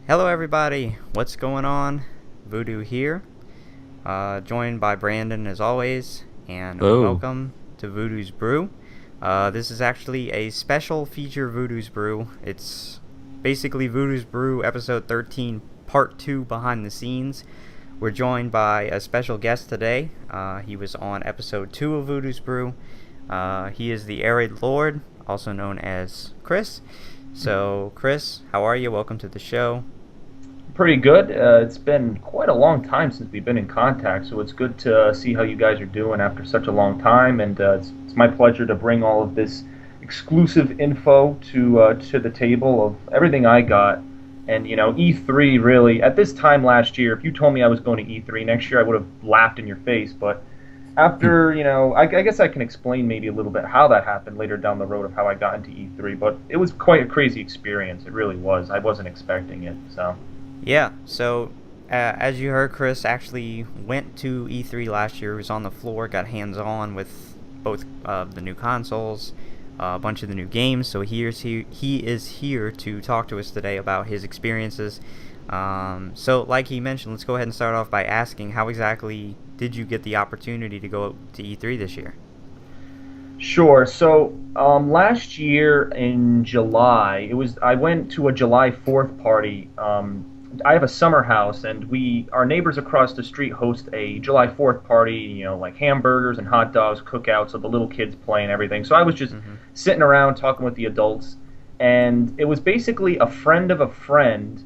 Hello everybody, what's going on? Voodoo here, joined by Brandon as always, and Oh, welcome to Voodoo's Brew. This is actually a special feature Voodoo's Brew. It's basically Voodoo's Brew episode 13, part 2 behind the scenes. We're joined by a special guest today. He was on episode 2 of Voodoo's Brew. He is the TheAireaidLord, also known as Chris. So, Chris, how are you? Welcome to the show. Pretty good. It's been quite a long time since we've been in contact, so it's good to see how you guys are doing after such a long time. And it's my pleasure to bring all of this exclusive info to the table of everything I got. And E3 really at this time last year, if you told me I was going to E3 next year, I would have laughed in your face. But after I guess I can explain maybe a little bit how that happened later down the road of how I got into E3. But it was quite a crazy experience. It really was. I wasn't expecting it. So. Yeah, so as you heard, Chris actually went to E3 last year. He was on the floor, got hands-on with both the new consoles, a bunch of the new games. So he is here to talk to us today about his experiences. So like he mentioned, let's go ahead and start off by asking, how exactly did you get the opportunity to go to E3 this year? Sure. So last year in July, I went to a July 4th party. I have a summer house, and our neighbors across the street host a July 4th party. Like hamburgers and hot dogs, cookouts, so the little kids play and everything. So I was just sitting around talking with the adults, and it was basically a friend of a friend,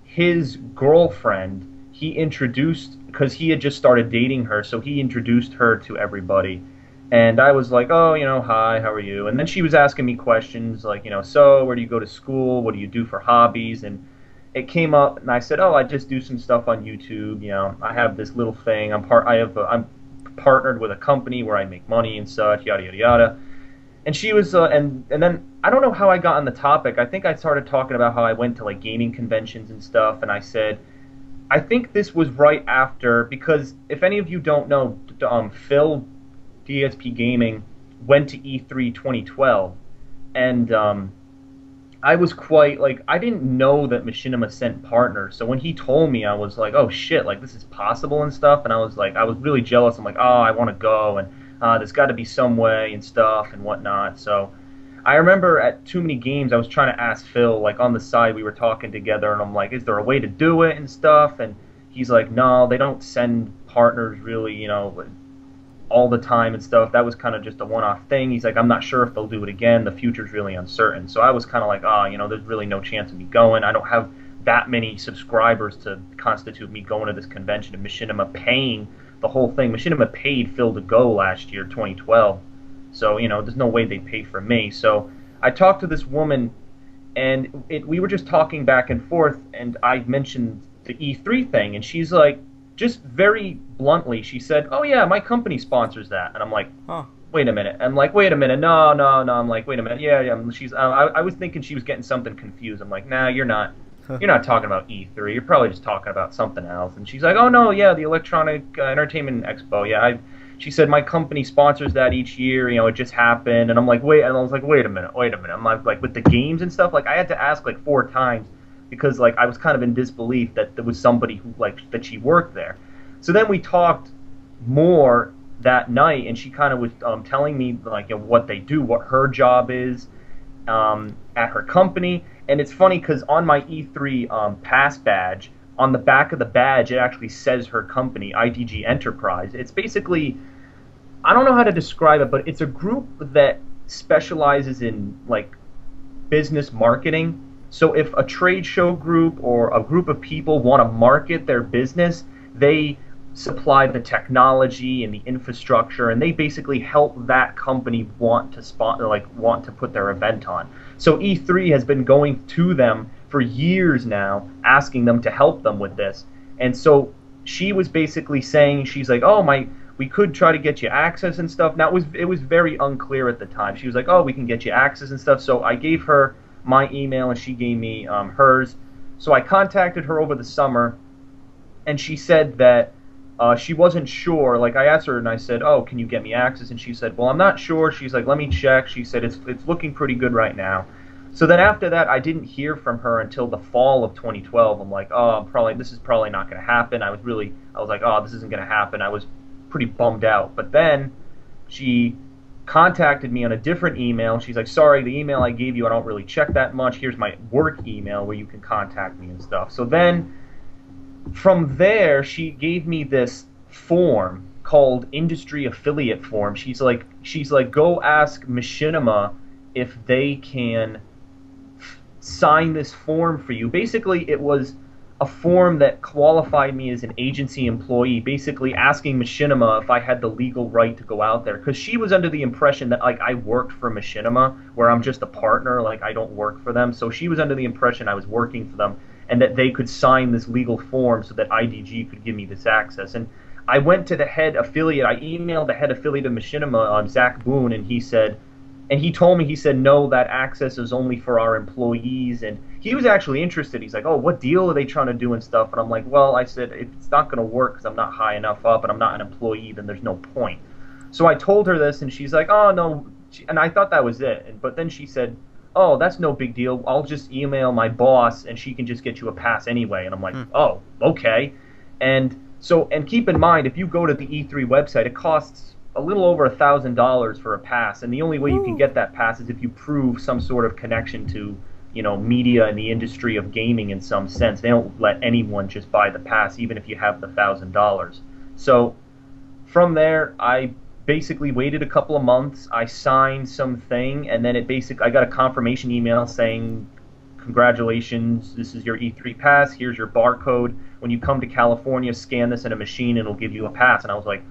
his girlfriend. He introduced because he had just started dating her, so he introduced her to everybody. And I was like, oh, hi, how are you? And then she was asking me questions like, so where do you go to school? What do you do for hobbies? And it came up, and I said, oh, I just do some stuff on YouTube. I have this little thing. I'm partnered with a company where I make money and such, yada yada yada. And she was, and then I don't know how I got on the topic. I think I started talking about how I went to like gaming conventions and stuff, and I said, I think this was right after, because if any of you don't know, Phil DSP Gaming went to E3 2012, and I was quite like, I didn't know that Machinima sent partners. So when he told me, I was like, oh shit, like this is possible and stuff. And I was really jealous. I'm like, oh, I want to go, and there's got to be some way and stuff and whatnot. So I remember at too many games, I was trying to ask Phil, like on the side, we were talking together, and I'm like, is there a way to do it and stuff? And he's like, no, they don't send partners really, all the time and stuff. That was kind of just a one-off thing. He's like, I'm not sure if they'll do it again. The future's really uncertain. So I was kind of like, there's really no chance of me going. I don't have that many subscribers to constitute me going to this convention, and Machinima paying the whole thing. Machinima paid Phil to go last year, 2012. So, there's no way they'd pay for me. So I talked to this woman, and we were just talking back and forth, and I mentioned the E3 thing, and she's like, just very bluntly, she said, oh yeah, my company sponsors that. And I'm like, Huh. wait a minute. I'm like, wait a minute. No, no, no. I'm like, wait a minute. Yeah, yeah. I was thinking she was getting something confused. I'm like, nah, you're not. You're not talking about E3. You're probably just talking about something else. And she's like, oh no, yeah, the Electronic Entertainment Expo. Yeah, she said my company sponsors that each year. It just happened. And I'm like, wait. And I was like, wait a minute. I'm like with the games and stuff. Like I had to ask like 4 times, because like I was kind of in disbelief that there was somebody who that she worked there. So then we talked more that night, and she kind of was telling me like what they do, what her job is at her company. And it's funny because on my E3 pass badge, on the back of the badge, it actually says her company, IDG Enterprise. It's basically, I don't know how to describe it, but it's a group that specializes in like business marketing. So if a trade show group or a group of people want to market their business, they supply the technology and the infrastructure, and they basically help that company want to put their event on. So E3 has been going to them for years now, asking them to help them with this. And so she was basically saying, she's like, oh we could try to get you access and stuff. Now it was very unclear at the time. She was like, oh, we can get you access and stuff. So I gave her my email, and she gave me hers. So I contacted her over the summer, and she said that she wasn't sure. Like I asked her, and I said, oh, can you get me access? And she said, well, I'm not sure. She's like, let me check. She said, it's looking pretty good right now. So then after that, I didn't hear from her until the fall of 2012. I'm like, oh, this is probably not going to happen. I was like, oh, this isn't going to happen. I was pretty bummed out. But then she contacted me on a different email. She's like, sorry, the email I gave you, I don't really check that much. Here's my work email where you can contact me and stuff. So then from there, she gave me this form called industry affiliate form. She's like, go ask Machinima if they can sign this form for you. Basically, it was a form that qualified me as an agency employee, basically asking Machinima if I had the legal right to go out there. Because she was under the impression that like I worked for Machinima, where I'm just a partner, like I don't work for them. So she was under the impression I was working for them and that they could sign this legal form so that IDG could give me this access. And I went to the head affiliate. I emailed the head affiliate of Machinima, Zach Boone, and he told me, he said, no, that access is only for our employees. And he was actually interested. He's like, oh, what deal are they trying to do and stuff? And I'm like, well, I said, if it's not going to work because I'm not high enough up and I'm not an employee, then there's no point. So I told her this, and she's like, oh, no. And I thought that was it. But then she said, oh, that's no big deal. I'll just email my boss, and she can just get you a pass anyway. And I'm like, oh, okay. And keep in mind, if you go to the E3 website, it costs a little over $1,000 for a pass, and the only way you can get that pass is if you prove some sort of connection to, media and the industry of gaming in some sense. They don't let anyone just buy the pass, even if you have the $1,000. So from there, I basically waited a couple of months. I signed something, and then I got a confirmation email saying, congratulations, this is your E3 pass. Here's your barcode. When you come to California, scan this in a machine, and it'll give you a pass. And I was like,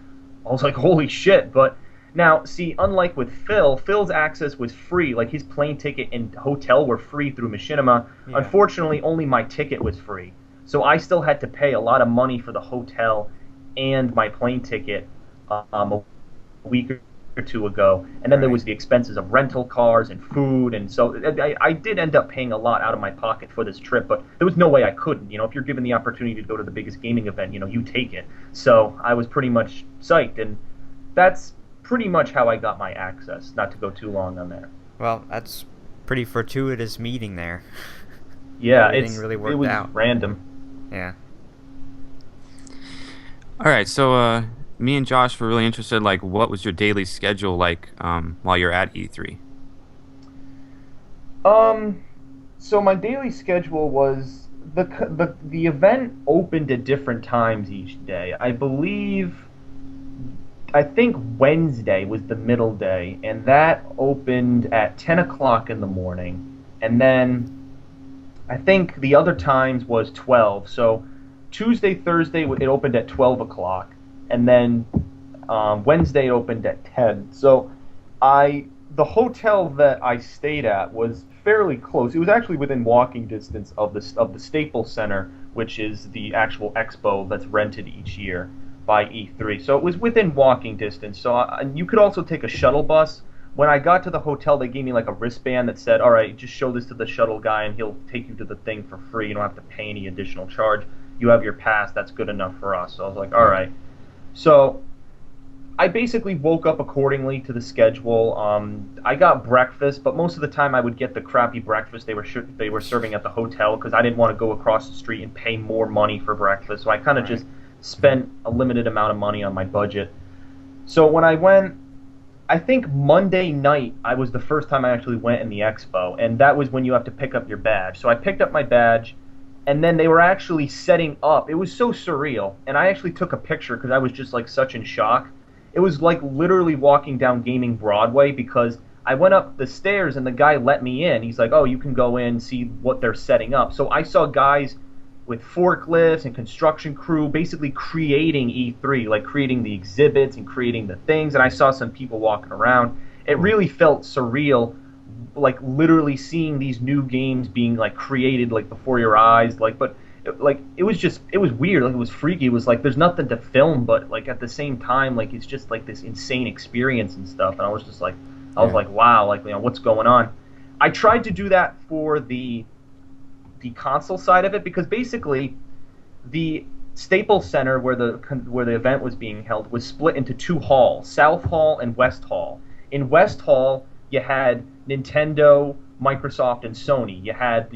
holy shit. But now, see, unlike with Phil's access was free. Like, his plane ticket and hotel were free through Machinima. Yeah. Unfortunately, only my ticket was free. So I still had to pay a lot of money for the hotel and my plane ticket a week or two ago. And then there was the expenses of rental cars and food. And so I did end up paying a lot out of my pocket for this trip, but there was no way I couldn't. If you're given the opportunity to go to the biggest gaming event, you take it. So I was pretty much psyched, and that's pretty much how I got my access, not to go too long on there. Well, that's pretty fortuitous meeting there. Yeah, everything really worked it was out. Random. Yeah. All right, so me and Josh were really interested, like, what was your daily schedule like while you're at E3? So my daily schedule was the event opened at different times each day. I think Wednesday was the middle day, and that opened at 10 o'clock in the morning. And then I think the other times was 12. So Tuesday, Thursday, it opened at 12 o'clock. And then Wednesday opened at 10. So the hotel that I stayed at was fairly close. It was actually within walking distance of the Staples Center, which is the actual expo that's rented each year by E3. So it was within walking distance. So you could also take a shuttle bus. When I got to the hotel, they gave me like a wristband that said, all right, just show this to the shuttle guy and he'll take you to the thing for free. You don't have to pay any additional charge. You have your pass. That's good enough for us. So I was like, all right. So I basically woke up accordingly to the schedule. I got breakfast, but most of the time I would get the crappy breakfast they were serving at the hotel because I didn't want to go across the street and pay more money for breakfast. So I kind of just spent a limited amount of money on my budget. So when I went, I think Monday night was the first time I actually went in the expo, and that was when you have to pick up your badge. So I picked up my badge, and then they were actually setting up. It was so surreal, and I actually took a picture because I was just like such in shock. It was like literally walking down Gaming Broadway because I went up the stairs and the guy let me in. He's like, oh, you can go in, see what they're setting up. So I saw guys with forklifts and construction crew basically creating E3, like creating the exhibits and creating the things, and I saw some people walking around. It really felt surreal, like literally seeing these new games being like created like before your eyes, but it was weird, like it was freaky. It was like there's nothing to film, but like at the same time, like it's just like this insane experience and stuff, and I was just like, wow, like, what's going on? I tried to do that for the console side of it because basically the Staples Center where the event was being held was split into two halls, South Hall and West Hall. In West Hall, you had Nintendo, Microsoft and Sony. You had,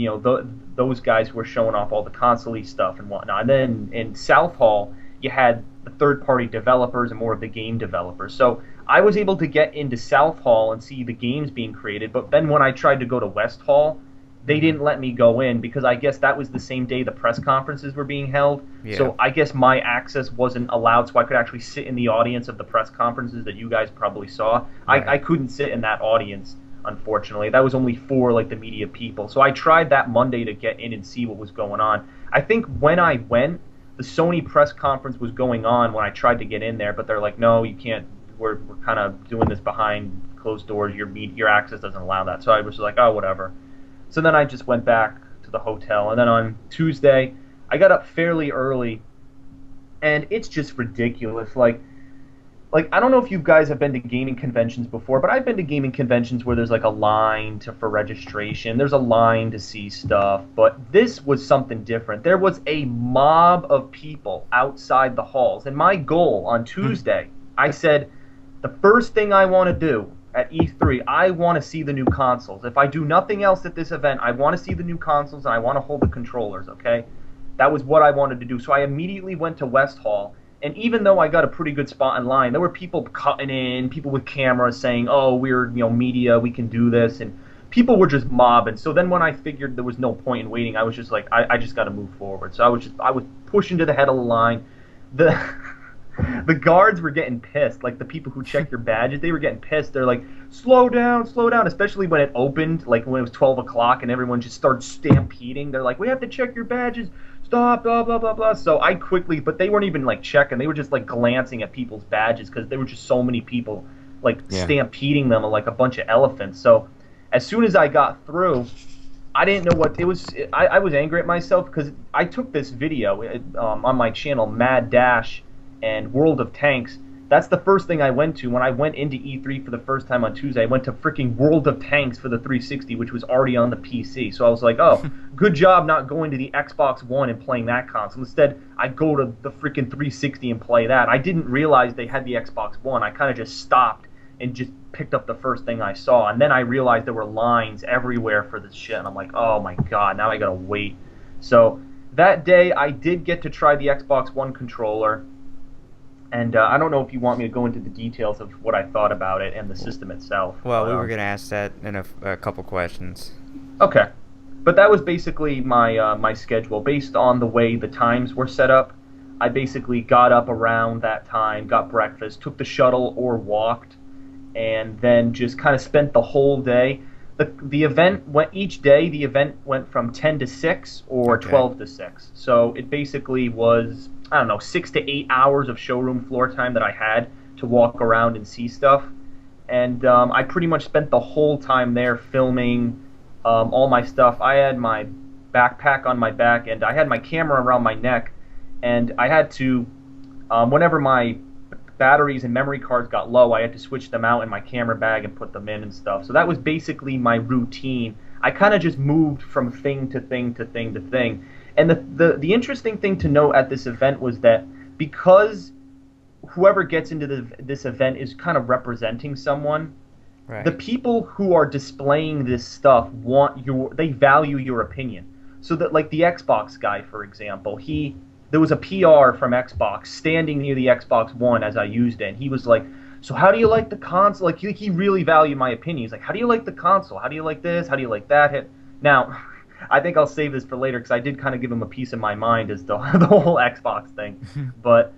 those guys who were showing off all the console stuff and whatnot. And then in South Hall, you had the third-party developers and more of the game developers. So I was able to get into South Hall and see the games being created, but then when I tried to go to West Hall, they didn't let me go in because I guess that was the same day the press conferences were being held. Yeah. So I guess my access wasn't allowed, so I could actually sit in the audience of the press conferences that you guys probably saw. Right. I couldn't sit in that audience, unfortunately. That was only for like the media people. So I tried that Monday to get in and see what was going on. I think when I went, the Sony press conference was going on when I tried to get in there, but they're like, no, you can't. We're kind of doing this behind closed doors. Your access doesn't allow that. So I was like, oh, whatever. So then I just went back to the hotel, and then on Tuesday, I got up fairly early, and it's just ridiculous. Like I don't know if you guys have been to gaming conventions before, but I've been to gaming conventions where there's like a line for registration. There's a line to see stuff, but this was something different. There was a mob of people outside the halls, and my goal on Tuesday, I said, the first thing I want to do at E3, I want to see the new consoles. If I do nothing else at this event, I want to see the new consoles and I want to hold the controllers, okay? That was what I wanted to do. So I immediately went to West Hall, and even though I got a pretty good spot in line, there were people cutting in, people with cameras saying, oh, we're, media, we can do this, and people were just mobbing. So then when I figured there was no point in waiting, I was just like, I just got to move forward. So I was pushing to the head of the line. The guards were getting pissed. Like, the people who check your badges, they were getting pissed. They're like, slow down, especially when it opened, like when it was 12 o'clock and everyone just started stampeding. They're like, we have to check your badges. Stop, blah, blah, blah, blah. So I quickly, but they weren't even, like, checking. They were just, like, glancing at people's badges because there were just so many people, like, stampeding them like a bunch of elephants. So as soon as I got through, I didn't know what it was. I was angry at myself because I took this video on my channel, Mad Dash, and World of Tanks. That's the first thing I went to when I went into E3 for the first time on Tuesday. I went to freaking World of Tanks for the 360, which was already on the PC. So I was like, oh, good job not going to the Xbox One and playing that console. Instead, I go to the freaking 360 and play that. I didn't realize they had the Xbox One. I kind of just stopped and just picked up the first thing I saw. And then I realized there were lines everywhere for this shit. And I'm like, oh my god, now I gotta wait. So that day, I did get to try the Xbox One controller. And I don't know if you want me to go into the details of what I thought about it and the system itself. Well, we were going to ask that in a couple questions. Okay. But that was basically my schedule. Based on the way the times were set up, I basically got up around that time, got breakfast, took the shuttle or walked, and then just kind of spent the whole day. The event went each day. The event went from 10 to 6 or 12 to 6. So it basically was, I don't know, 6 to 8 hours of showroom floor time that I had to walk around and see stuff. And I pretty much spent the whole time there filming all my stuff. I had my backpack on my back, and I had my camera around my neck, and I had to, whenever my batteries and memory cards got low, I had to switch them out in my camera bag and put them in and stuff. So that was basically my routine. I kind of just moved from thing to thing to thing to thing. And the interesting thing to note at this event was that because whoever gets into this event is kind of representing someone, right, the people who are displaying this stuff they value your opinion. So that, like the Xbox guy, for example, there was a PR from Xbox standing near the Xbox One as I used it, and he was like, so how do you like the console? Like, he really valued my opinion. He's like, how do you like the console? How do you like this? How do you like that? Now, I think I'll save this for later because I did kind of give him a piece of my mind as the whole Xbox thing. But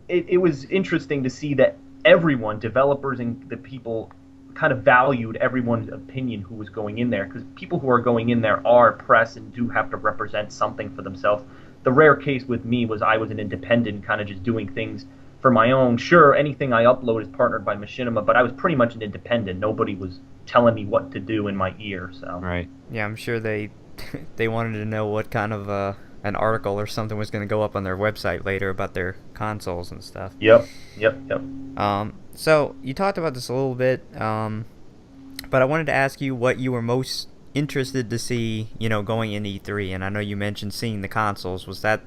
it was interesting to see that everyone, developers and the people, kind of valued everyone's opinion who was going in there, because people who are going in there are press and do have to represent something for themselves. The rare case with me was I was an independent, kind of just doing things for my own. Sure, anything I upload is partnered by Machinima, but I was pretty much an independent. Nobody was telling me what to do in my ear. So right. Yeah, I'm sure they wanted to know what kind of an article or something was going to go up on their website later about their consoles and stuff. Yep. So you talked about this a little bit, but I wanted to ask you what you were most interested to see, going in E3, and I know you mentioned seeing the consoles. Was that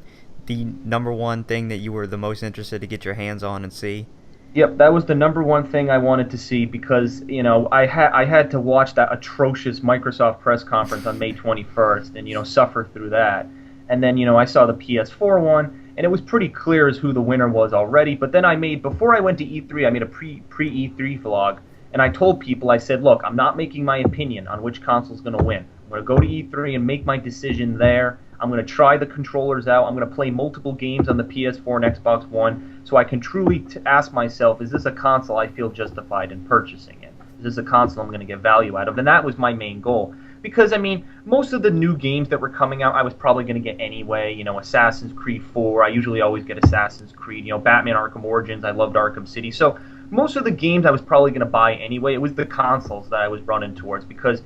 the number one thing that you were the most interested to get your hands on and see? Yep, that was the number one thing I wanted to see because I had to watch that atrocious Microsoft press conference on May 21st and suffer through that, and then I saw the PS4 one and it was pretty clear as who the winner was already. But then before I went to E3, I made a pre E3 vlog and I told people, I said, look, I'm not making my opinion on which console's going to win. I'm going to go to E3 and make my decision there. I'm going to try the controllers out. I'm going to play multiple games on the PS4 and Xbox One so I can truly ask myself, is this a console I feel justified in purchasing it? Is this a console I'm going to get value out of? And that was my main goal. Because, I mean, most of the new games that were coming out, I was probably going to get anyway. Assassin's Creed 4, I usually always get Assassin's Creed. Batman Arkham Origins, I loved Arkham City. So most of the games I was probably going to buy anyway. It was the consoles that I was running towards because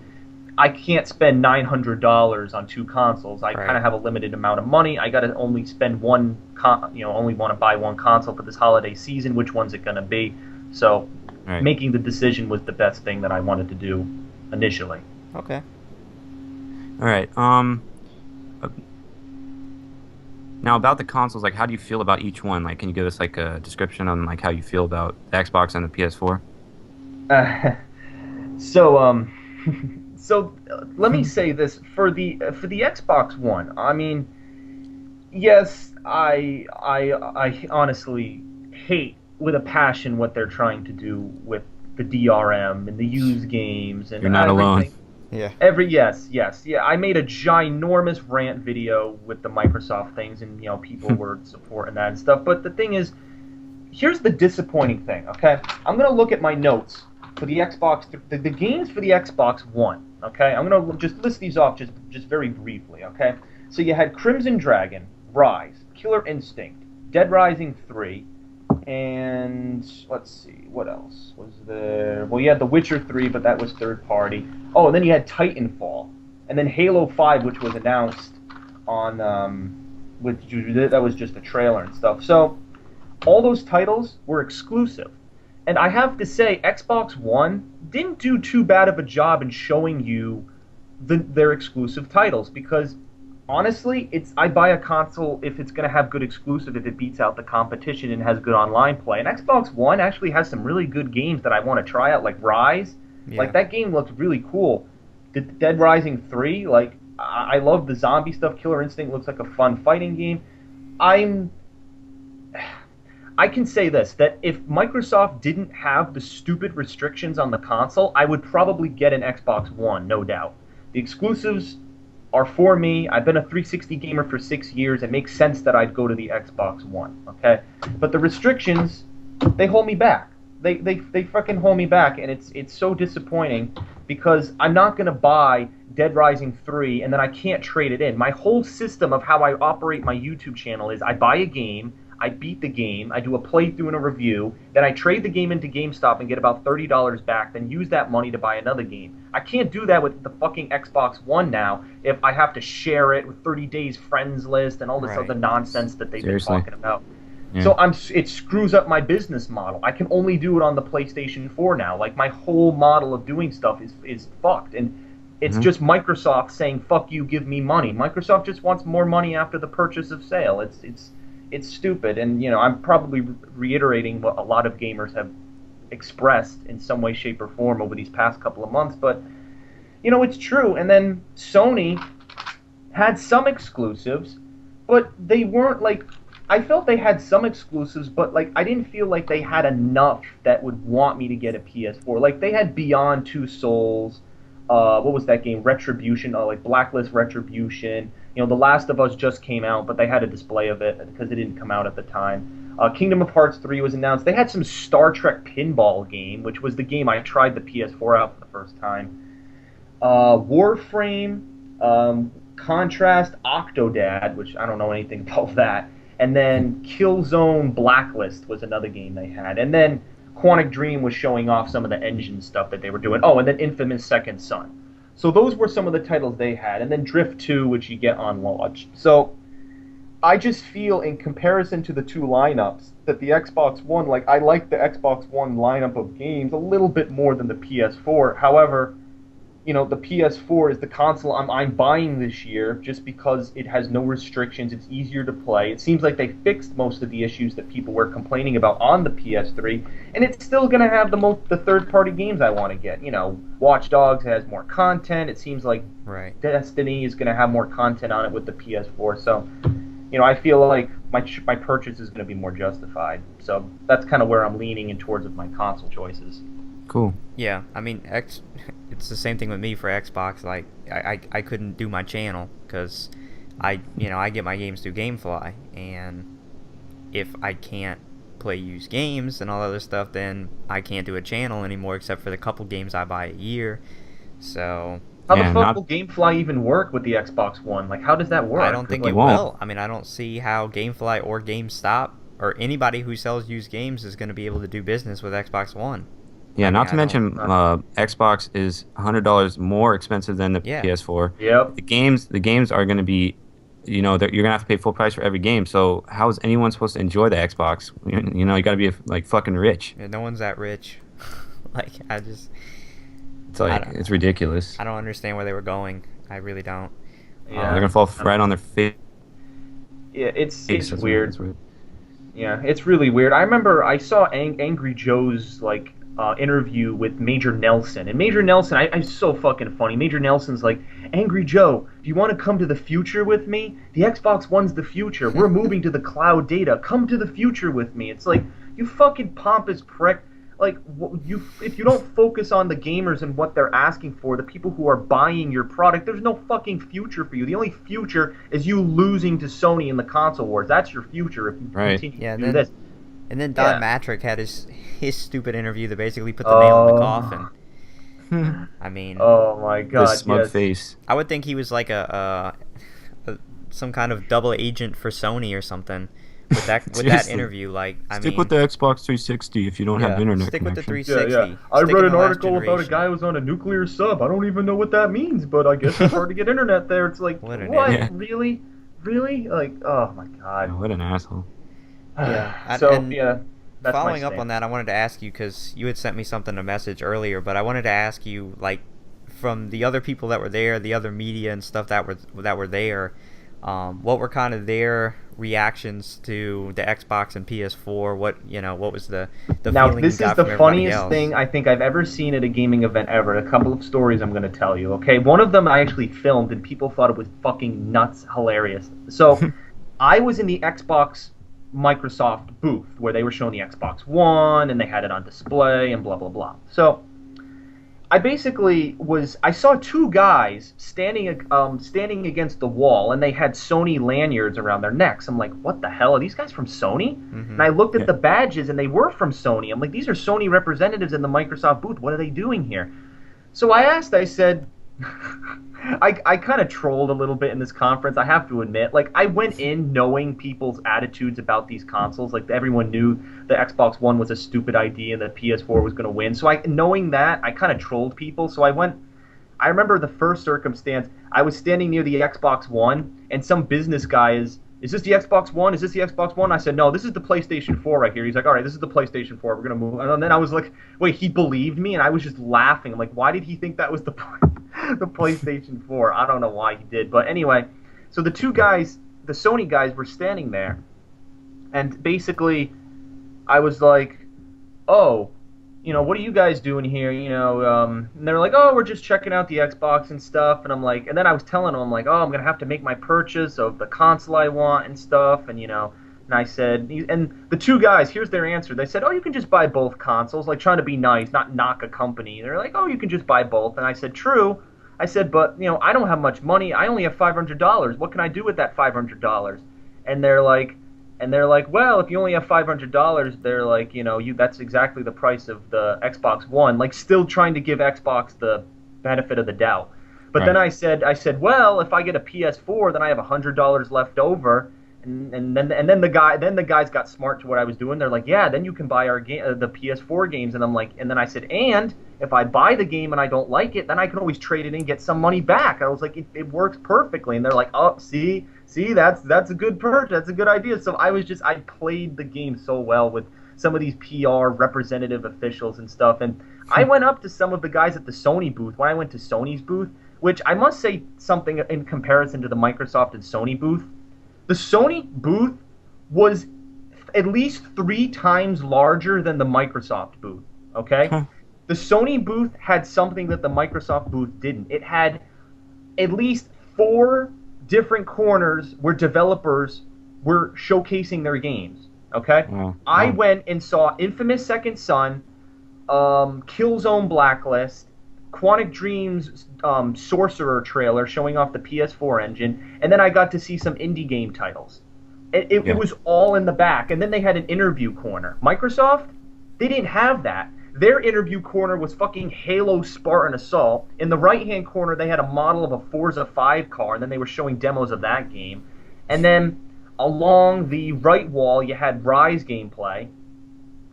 I can't spend $900 on two consoles. I kind of have a limited amount of money. I got to only spend only want to buy one console for this holiday season. Which one's it going to be? So making the decision was the best thing that I wanted to do initially. Okay. All right. Now about the consoles, like, how do you feel about each one? Like, can you give us like a description on like how you feel about the Xbox and the PS4? So let me say this for the Xbox One. I mean, yes, I honestly hate with a passion what they're trying to do with the DRM and the used games and You're not everything. alone. Yeah. Yeah. I made a ginormous rant video with the Microsoft things, and people were supporting that and stuff. But the thing is, here's the disappointing thing. Okay, I'm gonna look at my notes for the Xbox, the games for the Xbox One. Okay, I'm gonna just list these off just very briefly. Okay, so you had Crimson Dragon, Rise, Killer Instinct, Dead Rising 3, and let's see, what else was there? Well, you had The Witcher 3, but that was third party. Oh, and then you had Titanfall, and then Halo 5, which was announced on that was just a trailer and stuff. So all those titles were exclusive. And I have to say, Xbox One didn't do too bad of a job in showing you their exclusive titles because, honestly, I buy a console if it's going to have good exclusive, if it beats out the competition and has good online play. And Xbox One actually has some really good games that I want to try out, like Rise. Yeah. Like, that game looks really cool. Dead Rising 3, like, I love the zombie stuff. Killer Instinct looks like a fun fighting game. I can say this, that if Microsoft didn't have the stupid restrictions on the console, I would probably get an Xbox One, no doubt. The exclusives are for me. I've been a 360 gamer for 6 years. It makes sense that I'd go to the Xbox One, okay? But the restrictions, they hold me back. They fucking hold me back, and it's so disappointing because I'm not going to buy Dead Rising 3 and then I can't trade it in. My whole system of how I operate my YouTube channel is I buy a game, I beat the game, I do a playthrough and a review, then I trade the game into GameStop and get about $30 back, then use that money to buy another game. I can't do that with the fucking Xbox One now if I have to share it with 30 days friends list and all this other nonsense that they've been talking about. Yeah. So it screws up my business model. I can only do it on the PlayStation 4 now. Like, my whole model of doing stuff is fucked. And it's just Microsoft saying, fuck you, give me money. Microsoft just wants more money after the purchase of sale. It's stupid, and I'm probably reiterating what a lot of gamers have expressed in some way, shape, or form over these past couple of months, but it's true. And then Sony had some exclusives, but they weren't like, I felt they had some exclusives, but like I didn't feel like they had enough that would want me to get a PS4. Like, they had Beyond Two Souls, what was that game? Retribution, like Blacklist Retribution. The Last of Us just came out, but they had a display of it because it didn't come out at the time. Kingdom of Hearts 3 was announced. They had some Star Trek pinball game, which was the game I tried the PS4 out for the first time. Warframe, Contrast, Octodad, which I don't know anything about that. And then Killzone Blacklist was another game they had. And then Quantic Dream was showing off some of the engine stuff that they were doing. Oh, and then Infamous Second Son. So those were some of the titles they had. And then Drift 2, which you get on launch. So I just feel, in comparison to the two lineups, that the Xbox One, like, I like the Xbox One lineup of games a little bit more than the PS4. However, the PS4 is the console I'm buying this year just because it has no restrictions. It's easier to play. It seems like they fixed most of the issues that people were complaining about on the PS3, and it's still going to have the third-party games I want to get. Watch Dogs has more content. It seems like Right. Destiny is going to have more content on it with the PS4. So, I feel like my purchase is going to be more justified. So that's kind of where I'm leaning in towards with my console choices. Cool. Yeah, I mean, it's the same thing with me for Xbox. Like, I couldn't do my channel because I get my games through GameFly, and if I can't play used games and all other stuff, then I can't do a channel anymore except for the couple games I buy a year. So How the fuck will GameFly even work with the Xbox One? Like, how does that work? I don't think it will. I mean, I don't see how GameFly or GameStop or anybody who sells used games is going to be able to do business with Xbox One. Yeah, not to mention Xbox is $100 more expensive than the PS4. Yep. The games are going to be, you're going to have to pay full price for every game. So how is anyone supposed to enjoy the Xbox? You got to be like fucking rich. Yeah, no one's that rich. Like, it's ridiculous. I don't understand where they were going. I really don't. Yeah. They're gonna fall right on their face. Yeah, it's weird. Yeah, it's really weird. I remember I saw Angry Joe's interview with Major Nelson, and Major Nelson, I'm so fucking funny. Major Nelson's like, Angry Joe, do you want to come to the future with me? The Xbox One's the future. We're moving to the cloud data. Come to the future with me. It's like, you fucking pompous prick. Like, if you don't focus on the gamers and what they're asking for, the people who are buying your product, there's no fucking future for you. The only future is you losing to Sony in the console wars. That's your future if you continue to do this. And then Don Matrick had his stupid interview that basically put the nail in the coffin. I mean, oh my god, the smug face. I would think he was like some kind of double agent for Sony or something. With that interview, stick with the Xbox 360 if you don't have internet stick connection. With the 360. Yeah. I read an article about a guy who was on a nuclear sub. I don't even know what that means, but I guess it's hard to get internet there. It's like, what? Really? Like, oh my god. Yeah, what an asshole. Yeah. That's following up on that, I wanted to ask you, because you had sent me a message earlier, but I wanted to ask you, like, from the other people that were there, the other media and stuff that were there, what were kind of their reactions to the Xbox and PS4? What was the now, feeling this you got is the from funniest else? thing I think I've ever seen at a gaming event ever. A couple of stories I'm going to tell you, okay? One of them I actually filmed, and people thought it was fucking nuts hilarious. So, I was in the Xbox Microsoft booth where they were showing the Xbox One, and they had it on display, and blah, blah, blah. So, I saw two guys standing against the wall, and they had Sony lanyards around their necks. I'm like, what the hell? Are these guys from Sony? Mm-hmm. And I looked at the badges, and they were from Sony. I'm like, these are Sony representatives in the Microsoft booth. What are they doing here? So I said, I kind of trolled a little bit in this conference, I have to admit. Like, I went in knowing people's attitudes about these consoles. Like, everyone knew the Xbox One was a stupid idea and the PS4 was going to win. So knowing that, I kind of trolled people. So I remember the first circumstance, I was standing near the Xbox One, and some business guy is this the Xbox One? Is this the Xbox One? I said, no, this is the PlayStation 4 right here. He's like, all right, this is the PlayStation 4. We're going to move. And then I was like, wait, he believed me? And I was just laughing. I'm like, why did he think that was the PlayStation 4? I don't know why he did. But anyway, so the two guys, the Sony guys, were standing there. And basically, I was like, oh, what are you guys doing here? And they're like, oh, we're just checking out the Xbox and stuff. And I'm like, and then I was telling them, like, oh, I'm going to have to make my purchase of the console I want and stuff. And, and I said, and the two guys, here's their answer. They said, oh, you can just buy both consoles, like trying to be nice, not knock a company. They're like, oh, you can just buy both. And I said, true. I said, but, I don't have much money. I only have $500. What can I do with that $500? And they're like, well, if you only have $500, they're like, that's exactly the price of the Xbox One. Like, still trying to give Xbox the benefit of the doubt. But then I said, well, if I get a PS4, then I have $100 left over. And then the guys got smart to what I was doing. They're like, yeah, then you can buy our game, the PS4 games. And I'm like, and then I said, and if I buy the game and I don't like it, then I can always trade it in and get some money back. I was like, it works perfectly. And they're like, oh, see, that's a good purchase. That's a good idea. So I played the game so well with some of these PR representative officials and stuff. And I went up to some of the guys at the Sony booth when I went to Sony's booth, which I must say something in comparison to the Microsoft and Sony booth. The Sony booth was at least 3 times larger than the Microsoft booth, okay? Huh. The Sony booth had something that the Microsoft booth didn't. It had at least 4 different corners where developers were showcasing their games, okay? Wow. I went and saw Infamous Second Son, Killzone Blacklist, Quantic Dreams Sorcerer trailer showing off the PS4 engine, and then I got to see some indie game titles. It was all in the back, and then they had an interview corner. Microsoft, they didn't have that. Their interview corner was fucking Halo Spartan Assault. In the right-hand corner, they had a model of a Forza 5 car, and then they were showing demos of that game. And then along the right wall, you had Rise gameplay.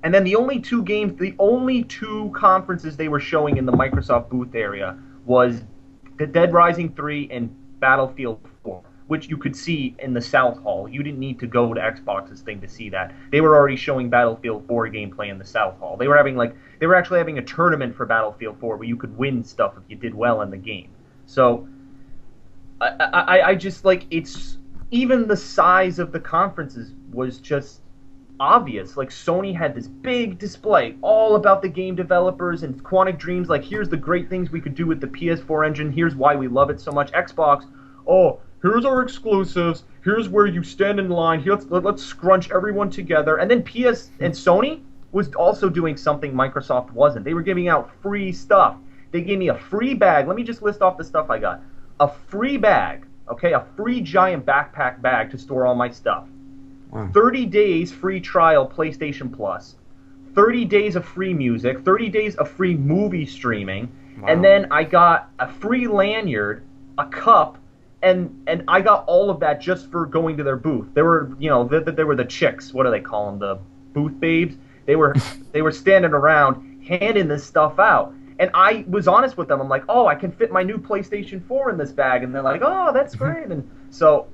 And then the only 2 conferences they were showing in the Microsoft booth area was the Dead Rising 3 and Battlefield 4, which you could see in the South Hall. You didn't need to go to Xbox's thing to see that. They were already showing Battlefield 4 gameplay in the South Hall. They were actually having a tournament for Battlefield 4 where you could win stuff if you did well in the game. So I just like, it's even the size of the conferences was just obvious. Like, Sony had this big display all about the game developers, and Quantic Dreams, like, here's the great things we could do with the PS4 engine, here's why we love it so much. Xbox, oh, here's our exclusives, here's where you stand in line, here, let's scrunch everyone together. And then PS and Sony was also doing something Microsoft wasn't. They were giving out free stuff. They gave me a free bag. Let me just list off the stuff I got. A free bag, okay, a free giant backpack bag to store all my stuff. 30 days free trial PlayStation Plus, 30 days of free music, 30 days of free movie streaming, and then I got a free lanyard, a cup, and I got all of that just for going to their booth. They were, they were the chicks. What do they call them? The booth babes. They were standing around handing this stuff out. And I was honest with them. I'm like, oh, I can fit my new PlayStation 4 in this bag. And they're like, oh, that's great. And so,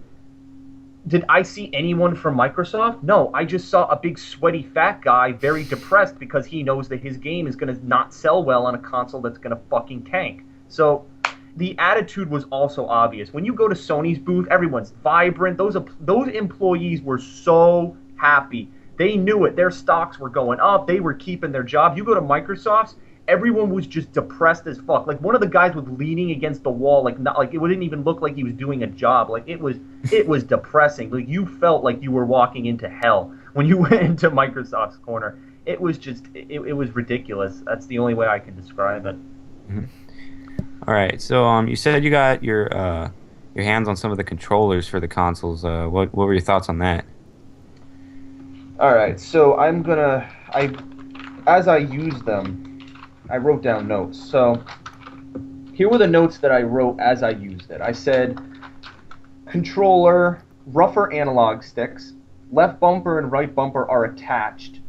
did I see anyone from Microsoft? No, I just saw a big sweaty fat guy very depressed because he knows that his game is going to not sell well on a console that's going to fucking tank. So the attitude was also obvious. When you go to Sony's booth, everyone's vibrant. Those employees were so happy. They knew it. Their stocks were going up. They were keeping their job. You go to Microsoft's, everyone was just depressed as fuck. Like, one of the guys was leaning against the wall, like, not like, it didn't even look like he was doing a job. Like, it was depressing. Like, you felt like you were walking into hell when you went into Microsoft's corner. It was just, it was ridiculous. That's the only way I can describe it. Mm-hmm. All right. So, you said you got your hands on some of the controllers for the consoles. What were your thoughts on that? All right. So as I use them, I wrote down notes. So here were the notes that I wrote as I used it. I said, controller, rougher analog sticks, left bumper and right bumper are attached.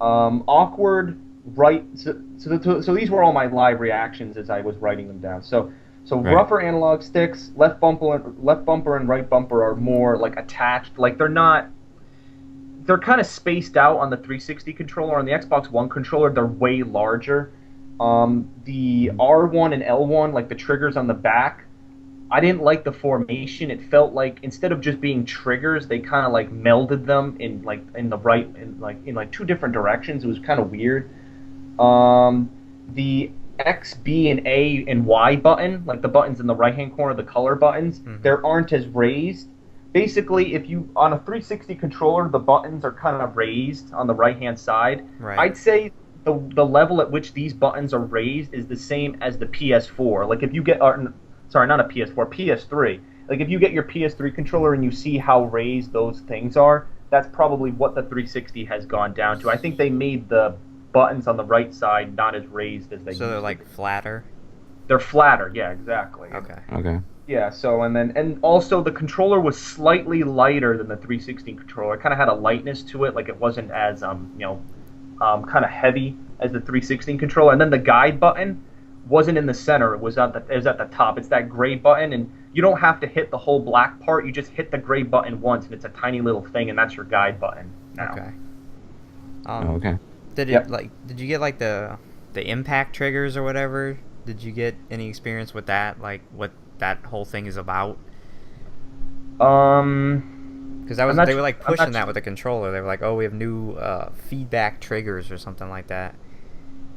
Awkward right. So these were all my live reactions as I was writing them down. So right. Rougher analog sticks, left bumper and right bumper are more like attached. Like, they're kind of spaced out on the 360 controller. On the Xbox One controller, they're way larger. The R1 and L1, like the triggers on the back, I didn't like the formation. It felt like instead of just being triggers, they kind of like melded them in two different directions. It was kind of weird. The X, B, and A and Y button, like the buttons in the right-hand corner, the color buttons, they aren't as raised. Basically, if you on a 360 controller, the buttons are kind of raised on the right-hand side. Right. I'd say the level at which these buttons are raised is the same as the PS4. Like, if you get, sorry, not a PS4, PS3. Like, if you get your PS3 controller and you see how raised those things are, that's probably what the 360 has gone down to. I think they made the buttons on the right side not as raised as they used to. So they're like flatter? They're flatter, yeah, exactly. Okay. Yeah, so, and also the controller was slightly lighter than the 360 controller. It kind of had a lightness to it, like it wasn't as, kind of heavy as the 360 controller. And then the guide button wasn't in the center. It was at the top. It's that gray button, and you don't have to hit the whole black part. You just hit the gray button once, and it's a tiny little thing, and that's your guide button now. Okay. Oh, okay. Did it Yep. like? Did you get like the impact triggers or whatever? Did you get any experience with that? Like what that whole thing is about? Because I'm not. they were like I'm pushing not. that with the controller. They were like, oh, we have new feedback triggers or something like that.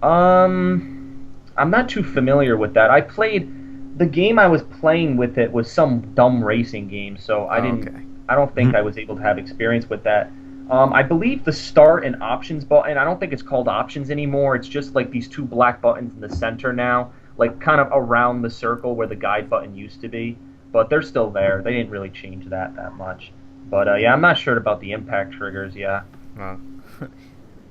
I'm not too familiar with that. I played the game I was playing with it was some dumb racing game, so I Oh, didn't. okay. I don't think I was able to have experience with that. I believe the start and options button. I don't think it's called options anymore. It's just like these two black buttons in the center now, like kind of around the circle where the guide button used to be. But they're still there. They didn't really change that much. But yeah, I'm not sure about the impact triggers. Yeah. Well,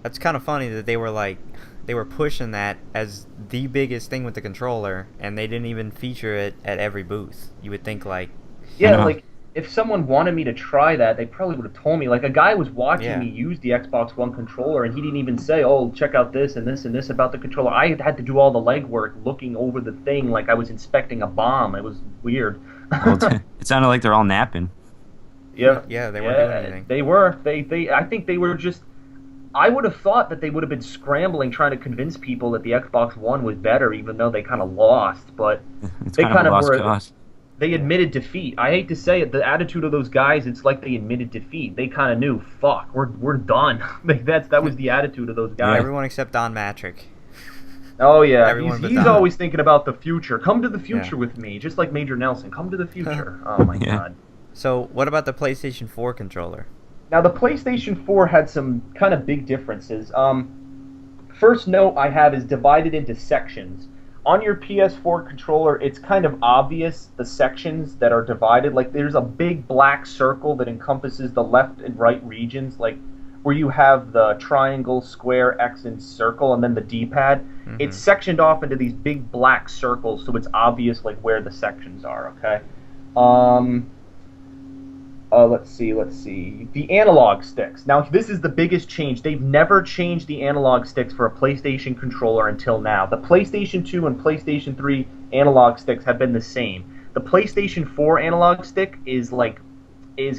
that's kind of funny that they were pushing that as the biggest thing with the controller, and they didn't even feature it at every booth. You would think like, I Yeah, know. like if someone wanted me to try that, they probably would have told me. Like a guy was watching yeah, me use the Xbox One controller, and he didn't even say, "Oh, check out this and this and this about the controller." I had to do all the legwork, looking over the thing like I was inspecting a bomb. It was weird. Well, it sounded like they're all napping. Yeah, yeah, they weren't doing yeah, anything. they were. I think they were just. I would have thought that they would have been scrambling trying to convince people that the Xbox One was better, even though they kind of lost. But It's they kind of kind a of lost were. cause. They admitted defeat. I hate to say it, the attitude of those guys, it's like they admitted defeat. They kind of knew, fuck, we're done. Like that was the attitude of those guys. Everyone except Don Matrick. Oh yeah, Everyone but he's Don. always thinking about the future. Come to the future Yeah. with me, just like Major Nelson. Come to the future. Oh my Yeah. god. So, what about the PlayStation 4 controller? Now the PlayStation 4 had some kind of big differences. First note I have is divided into sections. On your PS4 controller, it's kind of obvious the sections that are divided. Like there's a big black circle that encompasses the left and right regions, like where you have the triangle, square, X, and circle, and then the D-pad. Mm-hmm. It's sectioned off into these big black circles, so it's obvious like where the sections are. Okay. Let's see. The analog sticks. Now, this is the biggest change. They've never changed the analog sticks for a PlayStation controller until now. The PlayStation 2 and PlayStation 3 analog sticks have been the same. The PlayStation 4 analog stick is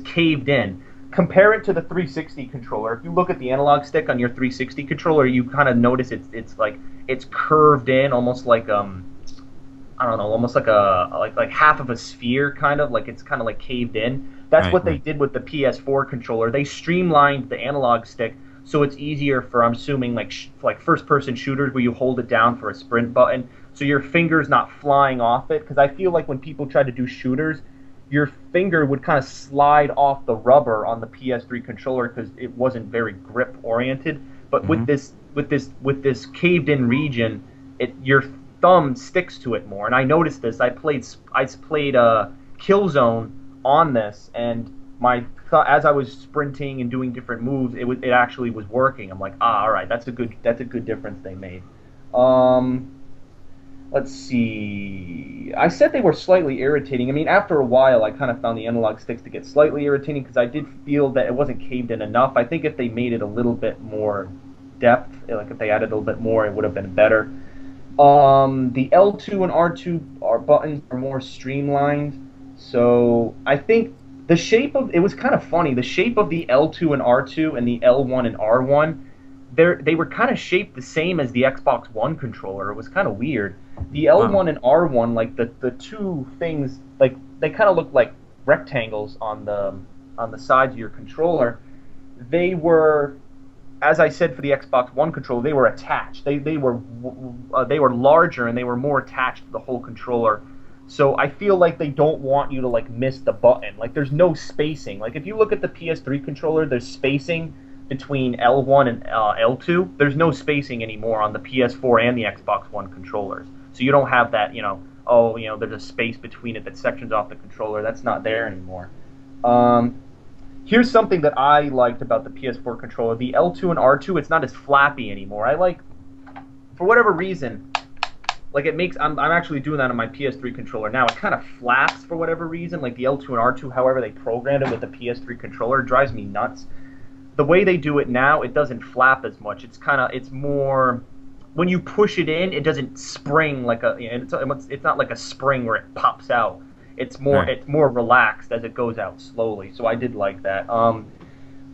caved in. Compare it to the 360 controller. If you look at the analog stick on your 360 controller, you kind of notice it's curved in, almost like I don't know, almost like like half of a sphere, kind of like it's kind of like caved in. That's what they did with the PS4 controller. They streamlined the analog stick so it's easier for, I'm assuming, like first-person shooters where you hold it down for a sprint button, so your finger's not flying off it. Because I feel like when people try to do shooters, your finger would kind of slide off the rubber on the PS3 controller because it wasn't very grip oriented. But with this caved-in region, your thumb sticks to it more. And I noticed this. I played Killzone on this, and as I was sprinting and doing different moves, it actually was working. I'm like, all right, that's a good difference they made. Let's see. I said they were slightly irritating. I mean, after a while, I kind of found the analog sticks to get slightly irritating because I did feel that it wasn't caved in enough. I think if they made it a little bit more depth, like if they added a little bit more, it would have been better. The L2 and R2 buttons are more streamlined. So I think it was kind of funny. The shape of the L2 and R2 and the L1 and R1, they were kind of shaped the same as the Xbox One controller. It was kind of weird. The L1 and R1, like the two things, like they kind of look like rectangles on the sides of your controller. They were, as I said for the Xbox One controller, they were attached. They were larger and they were more attached to the whole controller. So I feel like they don't want you to like miss the button. Like there's no spacing. Like if you look at the PS3 controller, there's spacing between L1 and L2. There's no spacing anymore on the PS4 and the Xbox One controllers. So you don't have that, there's a space between it that sections off the controller. That's not there anymore. Here's something that I liked about the PS4 controller. The L2 and R2, it's not as flappy anymore. For whatever reason, like I'm actually doing that on my PS3 controller now. It kind of flaps for whatever reason, like the L2 and R2, however they programmed it with the PS3 controller, it drives me nuts. The way they do it now, it doesn't flap as much. It's more, when you push it in, it doesn't spring like it's not like a spring where it pops out. It's more relaxed as it goes out slowly. So I did like that.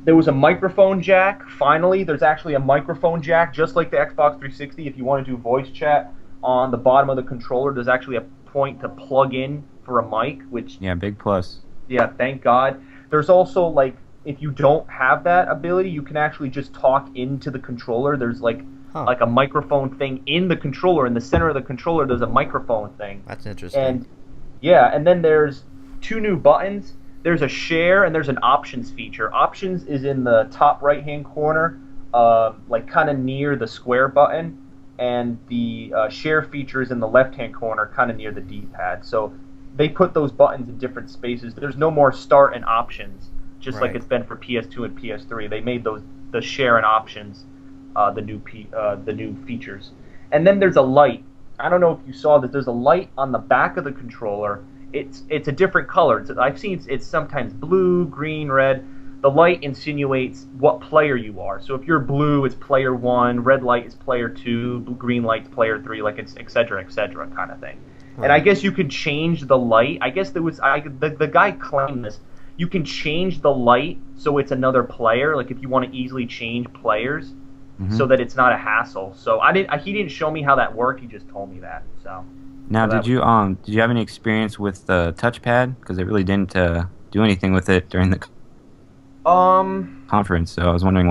There was a microphone jack. Finally, there's actually a microphone jack, just like the Xbox 360. If you want to do voice chat, on the bottom of the controller, there's actually a point to plug in for a mic, which, Yeah, big plus. yeah, thank God. There's also, like, if you don't have that ability, you can actually just talk into the controller. There's, like a microphone thing in the controller. In the center of the controller, there's a microphone thing. That's interesting. And, yeah, and then there's two new buttons. There's a share and there's an options feature. Options is in the top right-hand corner, like kind of near the square button, and the share feature is in the left-hand corner, kind of near the D-pad. So they put those buttons in different spaces. There's no more start and options, just like it's been for PS2 and PS3. They made the share and options the new features. And then there's a light. I don't know if you saw that. There's a light on the back of the controller. It's a different color. I've seen it's sometimes blue, green, red. The light insinuates what player you are. So if you're blue, it's player 1. Red light is player 2. Green light's player 3. Like it's et cetera kind of thing. Right. And I guess you could change the light. I guess there was the guy claimed this. You can change the light so it's another player. Like if you want to easily change players, so that it's not a hassle. So he didn't show me how that worked. He just told me that. So. Now, did you have any experience with the touchpad? Because they really didn't do anything with it during the conference. So I was wondering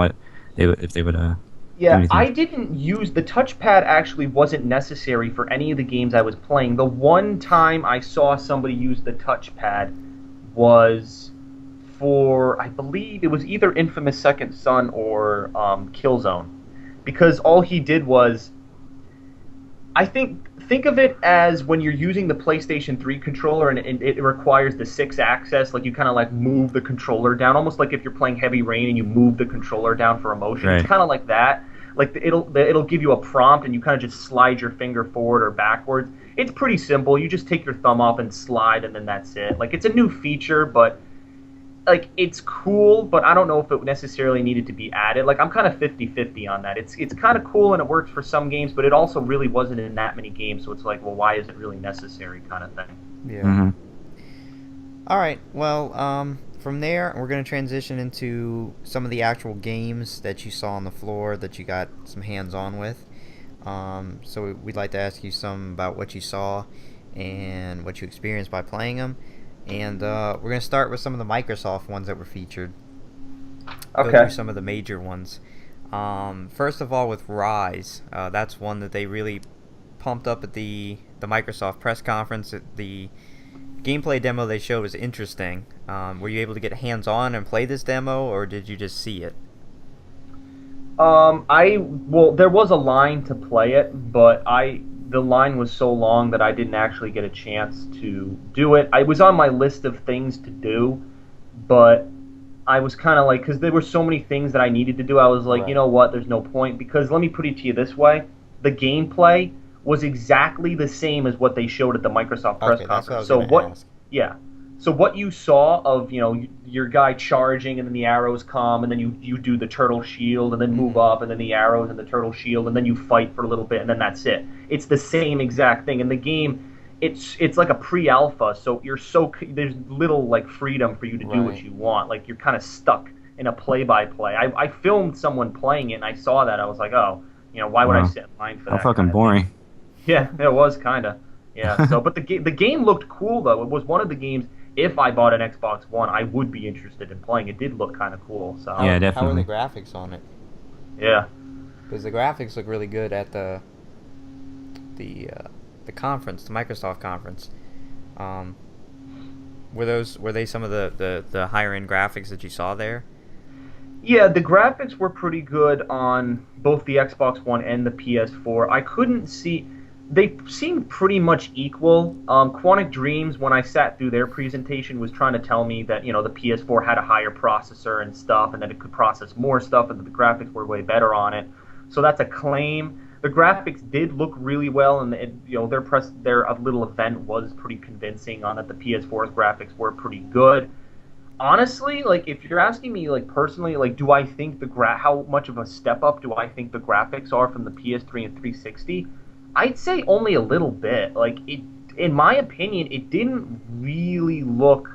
if they would do anything. I didn't use the touchpad. Actually, wasn't necessary for any of the games I was playing. The one time I saw somebody use the touchpad was for, I believe it was either Infamous Second Son or Killzone, because all he did was, I think of it as when you're using the PlayStation 3 controller and it requires the 6-axis, like you kind of like move the controller down, almost like if you're playing Heavy Rain and you move the controller down for a motion. Right. It's kind of like that. Like it'll give you a prompt and you kind of just slide your finger forward or backwards. It's pretty simple. You just take your thumb up and slide, and then that's it. Like it's a new feature, but like it's cool, but I don't know if it necessarily needed to be added. Like I'm kind of 50-50 on that. It's kind of cool and it works for some games, but it also really wasn't in that many games, so it's like, well, why is it really necessary kind of thing. Yeah. Mm-hmm. All right. Well, from there we're going to transition into some of the actual games that you saw on the floor that you got some hands-on with. So we'd like to ask you some about what you saw and what you experienced by playing them. And we're going to start with some of the Microsoft ones that were featured. Okay. Go through some of the major ones. First of all, with Rise, that's one that they really pumped up at the Microsoft press conference. The gameplay demo they showed was interesting. Were you able to get hands-on and play this demo, or did you just see it? There was a line to play it, but the line was so long that I didn't actually get a chance to do it. I was on my list of things to do, but I was kind of like, because there were so many things that I needed to do, I was like, right. You know what, there's no point, because let me put it to you this way, the gameplay was exactly the same as what they showed at the Microsoft press conference. So what you saw of, your guy charging and then the arrows come and then you do the turtle shield and then move up and then the arrows and the turtle shield and then you fight for a little bit and then that's it. It's the same exact thing. In the game, it's like a pre-alpha, so there's little like freedom for you to do what you want. Like you're kind of stuck in a play-by-play. I filmed someone playing it and I saw that. I was like, oh, why would I sit in line for that? How fucking boring. Yeah, it was kind of. Yeah. So, but the game looked cool though. It was one of the games. If I bought an Xbox One, I would be interested in playing. It did look kind of cool. So yeah, definitely. How are the graphics on it? Yeah, because the graphics look really good at the conference, the Microsoft conference. Were they some of the higher end graphics that you saw there? Yeah, the graphics were pretty good on both the Xbox One and the PS4. I couldn't see. They seemed pretty much equal. Quantic Dreams, when I sat through their presentation, was trying to tell me that, the PS4 had a higher processor and stuff, and that it could process more stuff, and that the graphics were way better on it. So that's a claim. The graphics did look really well, and their little event was pretty convincing on that the PS4's graphics were pretty good. Honestly, like if you're asking me, like personally, like do I think how much of a step up do I think the graphics are from the PS3 and 360? I'd say only a little bit. Like in my opinion, it didn't really look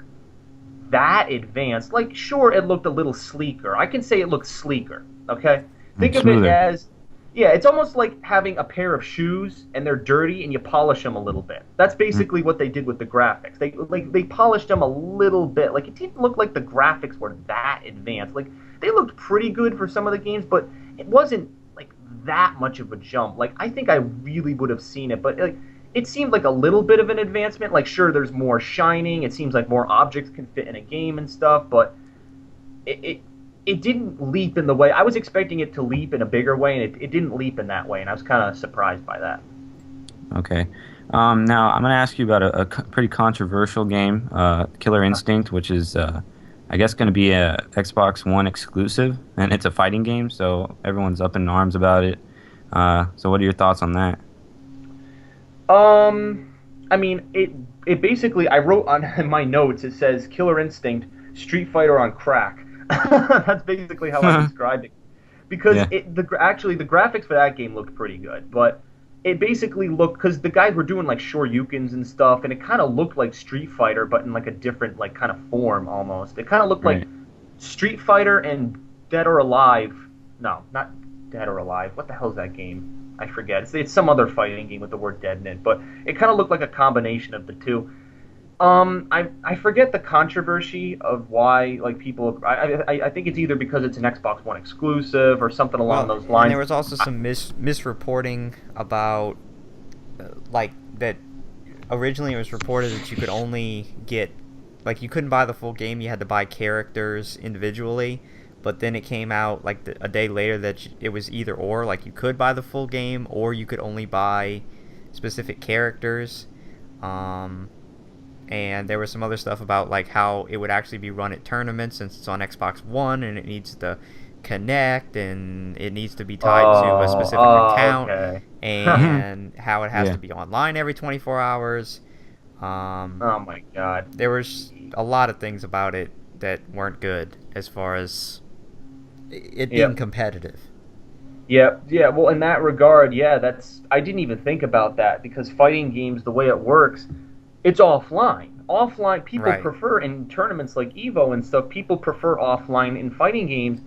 that advanced. Like, sure, it looked a little sleeker. I can say it looked sleeker. Okay, think of it Smoother. as, yeah, it's almost like having a pair of shoes and they're dirty and you polish them a little bit. That's basically what they did with the graphics. They polished them a little bit. Like, it didn't look like the graphics were that advanced. Like, they looked pretty good for some of the games, but it wasn't like that much of a jump. Like, I think I really would have seen it, but like it seemed like a little bit of an advancement. Like, sure, there's more shining. It seems like more objects can fit in a game and stuff, but it didn't leap in the way I was expecting it to leap in a bigger way, and it didn't leap in that way, and I was kind of surprised by that. Okay. Now I'm going to ask you about pretty controversial game, Killer Instinct, which is, I guess, going to be a Xbox One exclusive, and it's a fighting game, so everyone's up in arms about it. So what are your thoughts on that? I mean, it basically, I wrote on in my notes, it says Killer Instinct, Street Fighter on crack. That's basically how I described it. Because Yeah. actually the graphics for that game looked pretty good, but it basically looked, because the guys were doing like Shoryukens and stuff, and it kind of looked like Street Fighter, but in like a different like kind of form almost. It kind of looked Right. like Street Fighter and Dead or Alive. No, not Dead or Alive. What the hell is that game? I forget. It's some other fighting game with the word dead in it, but it kind of looked like a combination of the two. I forget the controversy of why like people. I think it's either because it's an Xbox One exclusive or something along those lines. And there was also some misreporting about like that. Originally, it was reported that you could only get like you couldn't buy the full game. You had to buy characters individually. But then it came out like a day later that it was either or. Like you could buy the full game, or you could only buy specific characters. And there was some other stuff about like how it would actually be run at tournaments since it's on Xbox One and it needs to connect and it needs to be tied to a specific account, okay. and how it has Yeah. to be online every 24 hours. Oh my god. There was a lot of things about it that weren't good as far as it being Yep. competitive. Yeah, yeah. Well, in that regard, yeah, I didn't even think about that because fighting games, the way it works, it's offline. Offline, people Right. prefer in tournaments like Evo and stuff. People prefer offline in fighting games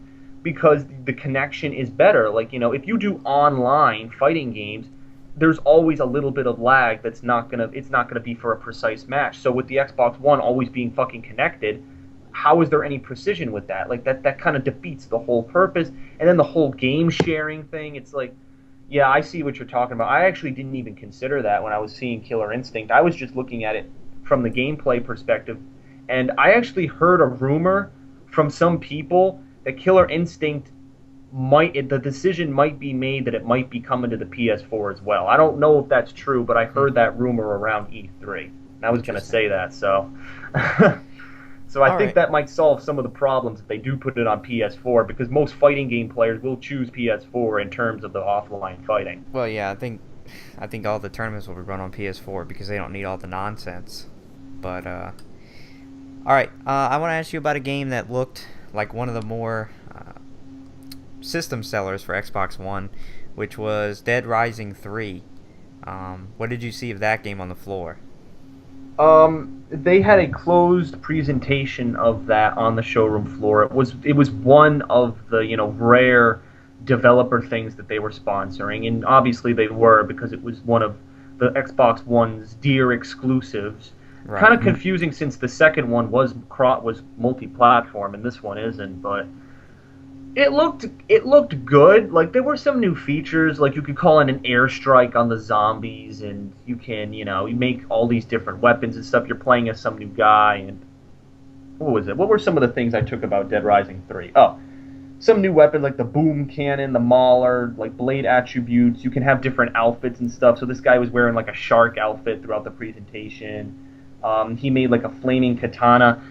because the connection is better. Like if you do online fighting games, there's always a little bit of lag. It's not gonna be for a precise match. So with the Xbox One always being fucking connected, how is there any precision with that? Like that kind of defeats the whole purpose. And then the whole game sharing thing, it's like, yeah, I see what you're talking about. I actually didn't even consider that when I was seeing Killer Instinct. I was just looking at it from the gameplay perspective. And I actually heard a rumor from some people that Killer Instinct the decision might be made that it might be coming to the PS4 as well. I don't know if that's true, but I heard that rumor around E3. And I was going to say that, so... So I think that might solve some of the problems if they do put it on PS4, because most fighting game players will choose PS4 in terms of the offline fighting. Well, yeah, I think all the tournaments will be run on PS4 because they don't need all the nonsense. But all right, I want to ask you about a game that looked like one of the more system sellers for Xbox One, which was Dead Rising 3. What did you see of that game on the floor? They had a closed presentation of that on the showroom floor. It was one of the rare developer things that they were sponsoring, and obviously they were because it was one of the Xbox One's dear exclusives. Right. Kind of confusing since the second one was multi-platform and this one isn't, but it looked good. Like there were some new features, like you could call in an airstrike on the zombies, and you can, you make all these different weapons and stuff. You're playing as some new guy, and what was it? What were some of the things I took about Dead Rising 3? Oh, some new weapons like the boom cannon, the mauler, like blade attributes. You can have different outfits and stuff. So this guy was wearing like a shark outfit throughout the presentation. He made like a flaming katana.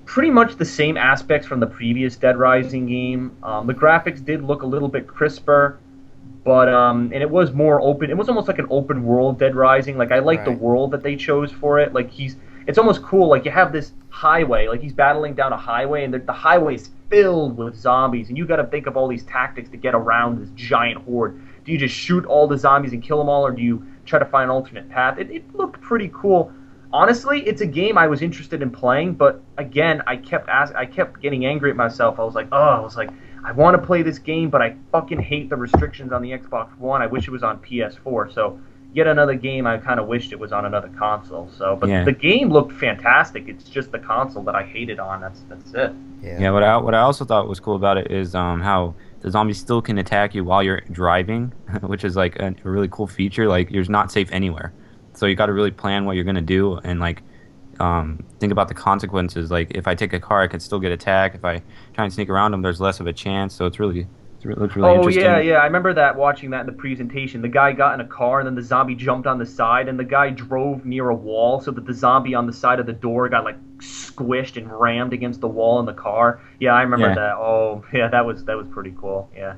Pretty much the same aspects from the previous Dead Rising game. The graphics did look a little bit crisper, but and it was more open. It was almost like an open world Dead Rising. Like I like the world that they chose for it. Like it's almost cool. Like you have this highway. Like he's battling down a highway, and the highway is filled with zombies, and you got to think of all these tactics to get around this giant horde. Do you just shoot all the zombies and kill them all, or do you try to find an alternate path? It looked pretty cool. Honestly, it's a game I was interested in playing, but again, I kept getting angry at myself. I was like, I want to play this game, but I fucking hate the restrictions on the Xbox One. I wish it was on PS4. So, yet another game I kind of wished it was on another console. So, but Yeah. the game looked fantastic. It's just the console that I hated on. That's it. Yeah, what I also thought was cool about it is how the zombies still can attack you while you're driving, which is like a really cool feature. Like you're not safe anywhere, so you got to really plan what you're gonna do and like think about the consequences. Like if I take a car, I could still get attacked. If I try and sneak around them, there's less of a chance. So it looks really Oh interesting. yeah, yeah. I remember that watching that in the presentation. The guy got in a car and then the zombie jumped on the side and the guy drove near a wall so that the zombie on the side of the door got like squished and rammed against the wall in the car. Yeah, I remember Yeah. that. Oh, yeah, that was pretty cool. Yeah.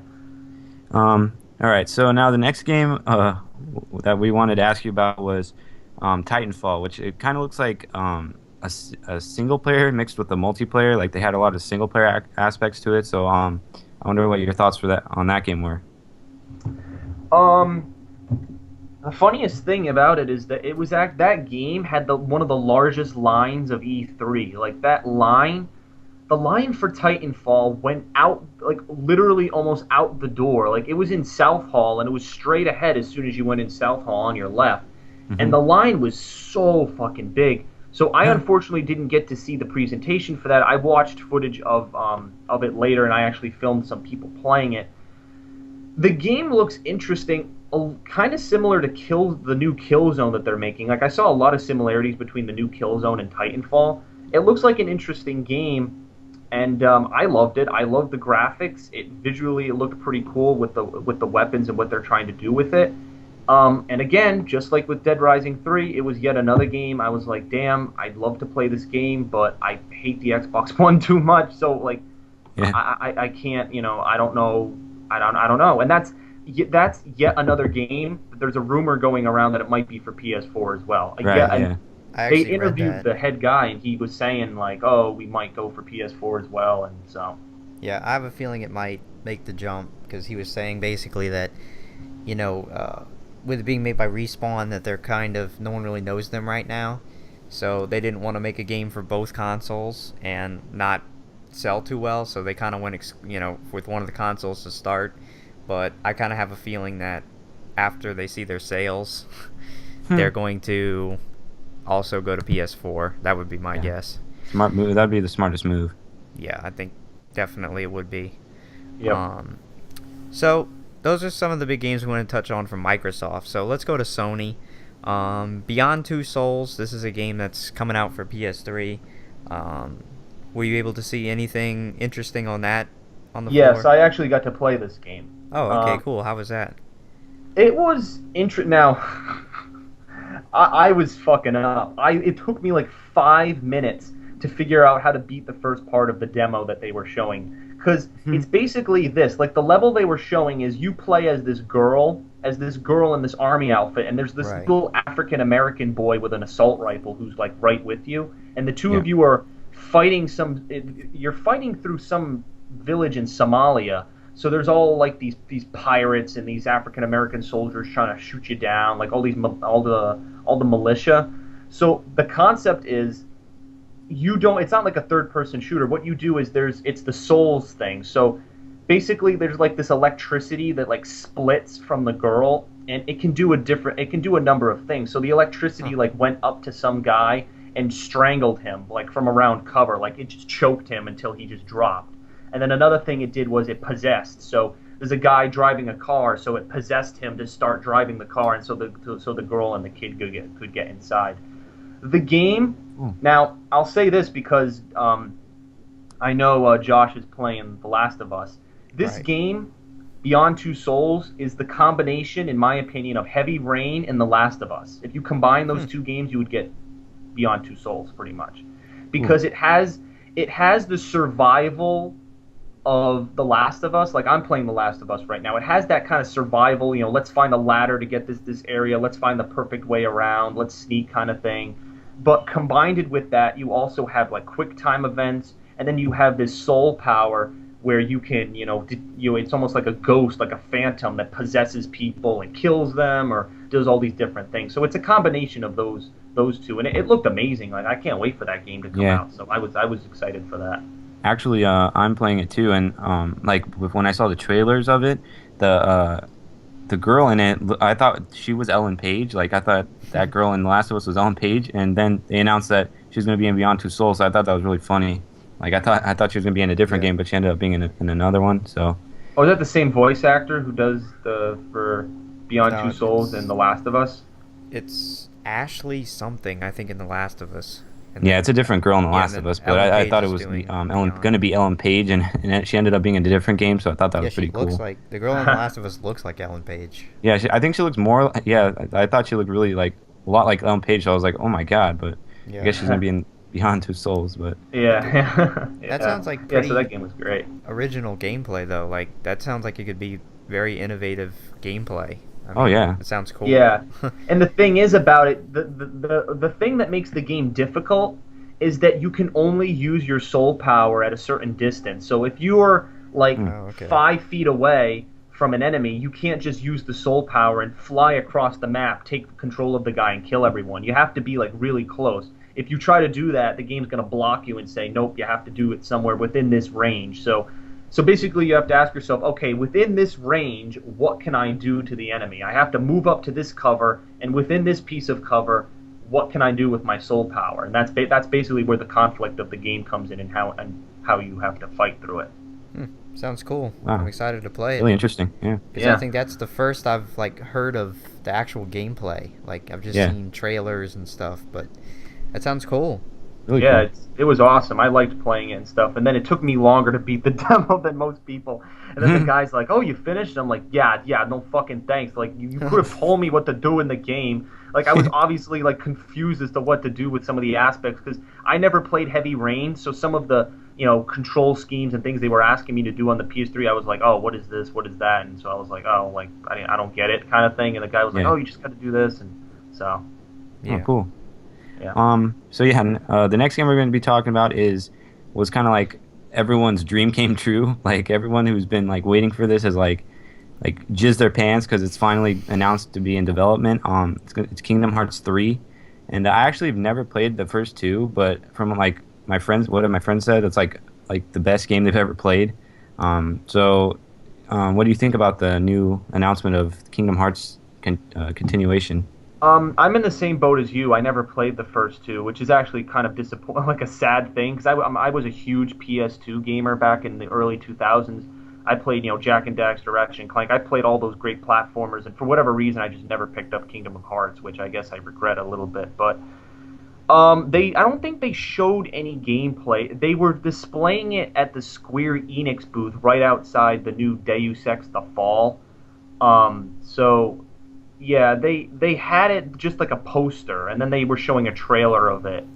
All right. So now the next game that we wanted to ask you about was Titanfall, which it kind of looks like a single player mixed with a multiplayer. Like they had a lot of single player aspects to it. So I wonder what your thoughts for that on that game were. Um the funniest thing about it is that that game had one of the largest lines of E3. Like that line, the line for Titanfall went out like literally almost out the door. Like it was in South Hall and it was straight ahead as soon as you went in South Hall on your left. And the line was so fucking big. So I unfortunately didn't get to see the presentation for that. I watched footage of it later and I actually filmed some people playing it. The game looks interesting, kind of similar to the new Killzone that they're making. Like I saw a lot of similarities between the new Killzone and Titanfall. It looks like an interesting game, and I loved it. I loved the graphics. Visually it looked pretty cool with the weapons and what they're trying to do with it. And again, just like with Dead Rising 3, it was yet another game. I was like, damn, I'd love to play this game, but I hate the Xbox One too much. So like, Yeah. I can't, I don't know. I don't know. And that's yet another game. There's a rumor going around that it might be for PS4 as well. Right. Yeah, Yeah. and I they actually read interviewed that. the head guy, and he was saying like, "Oh, we might go for PS4 as well." And so, Yeah, I have a feeling it might make the jump because he was saying basically that, with it being made by Respawn, that they're kind of no one really knows them right now, so they didn't want to make a game for both consoles and not sell too well, so they kind of went, with one of the consoles to start. But I kind of have a feeling that after they see their sales, they're going to also go to PS4. That would be my guess. Smart move. That'd be the smartest move. Yeah, I think definitely it would be. yeah. So those are some of the big games we want to touch on from Microsoft. So let's go to Sony. Beyond Two Souls. This is a game that's coming out for PS3. Were you able to see anything interesting on that on the Yes, floor? I actually got to play this game. Oh, okay, cool. How was that? It was Now, I was fucking up. It took me like 5 minutes to figure out how to beat the first part of the demo that they were showing. Because it's basically this. Like, the level they were showing is you play as this girl in this army outfit, and there's this Right. little African-American boy with an assault rifle who's, like, right with you. And the two of Yeah. you are fighting you're fighting through some village in Somalia. So there's all like these pirates and these African American soldiers trying to shoot you down, like all the militia. So the concept is it's not like a third person shooter. What you do is it's the souls thing. So basically there's like this electricity that like splits from the girl, and it can do a number of things. So the electricity like went up to some guy and strangled him like from around cover, like it just choked him until he just dropped. And then another thing it did was it possessed. So there's a guy driving a car, so it possessed him to start driving the car, and so the girl and the kid could get inside. The game. Now I'll say this because I know Josh is playing The Last of Us. This Right. game, Beyond Two Souls, is the combination, in my opinion, of Heavy Rain and The Last of Us. If you combine those two games, you would get Beyond Two Souls, pretty much, because it has the survival of The Last of Us. Like, I'm playing The Last of Us right now. It has that kind of survival, let's find a ladder to get this area, let's find the perfect way around, let's sneak kind of thing. But combined with that, you also have like quick time events, and then you have this soul power where you can, it's almost like a ghost, like a phantom that possesses people and kills them or does all these different things. So it's a combination of those those two, and it looked amazing. Like I can't wait for that game to come Yeah. out. So I was excited for that. Actually, I'm playing it too, and when I saw the trailers of it, the girl in it, I thought she was Ellen Page. Like I thought that girl in The Last of Us was Ellen Page, and then they announced that she was going to be in Beyond Two Souls. So I thought that was really funny. Like I thought she was going to be in a different Yeah. game, but she ended up being in another one. So Oh, is that the same voice actor who does the for Beyond No, Two Souls and The Last of Us? It's Ashley something, I think, in The Last of Us. And yeah, it's a different girl in The yeah, Last and of then Us, but Ellen I Page thought it is was doing Ellen Beyond. going to be Ellen Page, and she ended up being in a different game. So I thought that Yeah, was pretty she cool. looks like the girl in The Last of Us looks like Ellen Page. Yeah, I think she looks more. Yeah, I thought she looked really like a lot like Ellen Page. So I was like, oh my god, but I Yeah, guess she's gonna be in Beyond Two Souls. But Yeah, that sounds like yeah. So pretty that game was great. original gameplay though. Like that sounds like it could be very innovative gameplay. I Oh, mean, yeah. it sounds cool. Yeah, and the thing is about it, the thing that makes the game difficult is that you can only use your soul power at a certain distance. So if you're like Oh, okay. 5 feet away from an enemy, you can't just use the soul power and fly across the map, take control of the guy, and kill everyone. You have to be like really close. If you try to do that, the game's going to block you and say, nope, you have to do it somewhere within this range. So basically, you have to ask yourself, okay, within this range, what can I do to the enemy? I have to move up to this cover, and within this piece of cover, what can I do with my soul power? And that's basically where the conflict of the game comes in, and how you have to fight through it. Sounds cool. Wow. I'm excited to play it. really interesting. Yeah. 'Cause Yeah. I think that's the first I've like heard of the actual gameplay. Like I've just Yeah. seen trailers and stuff, but that sounds cool. Really Yeah, cool. it was awesome. I liked playing it and stuff. And then it took me longer to beat the demo than most people. And then the guy's like, "Oh, you finished?" And I'm like, "Yeah, no fucking thanks. Like you could have told me what to do in the game." Like I was obviously like confused as to what to do with some of the aspects because I never played Heavy Rain, so some of the control schemes and things they were asking me to do on the PS3, I was like, "Oh, what is this? What is that?" And so I was like, "Oh, like I don't get it," kind of thing. And the guy was like, Yeah. "Oh, you just got to do this," and so Yeah. Oh, cool. yeah. So yeah, the next game we're going to be talking about was kind of like everyone's dream came true. Like everyone who's been like waiting for this has like jizzed their pants because it's finally announced to be in development. It's Kingdom Hearts 3, and I actually have never played the first two, but from like my friends, what my friends said, it's like the best game they've ever played. What do you think about the new announcement of Kingdom Hearts continuation? I'm in the same boat as you. I never played the first two, which is actually kind of disappointing, like a sad thing, because I was a huge PS2 gamer back in the early 2000s. I played, Jak and Daxter, Ratchet and Clank. I played all those great platformers, and for whatever reason, I just never picked up Kingdom Hearts, which I guess I regret a little bit. But I don't think they showed any gameplay. They were displaying it at the Square Enix booth right outside the new Deus Ex: The Fall. So yeah, they had it just like a poster, and then they were showing a trailer of it.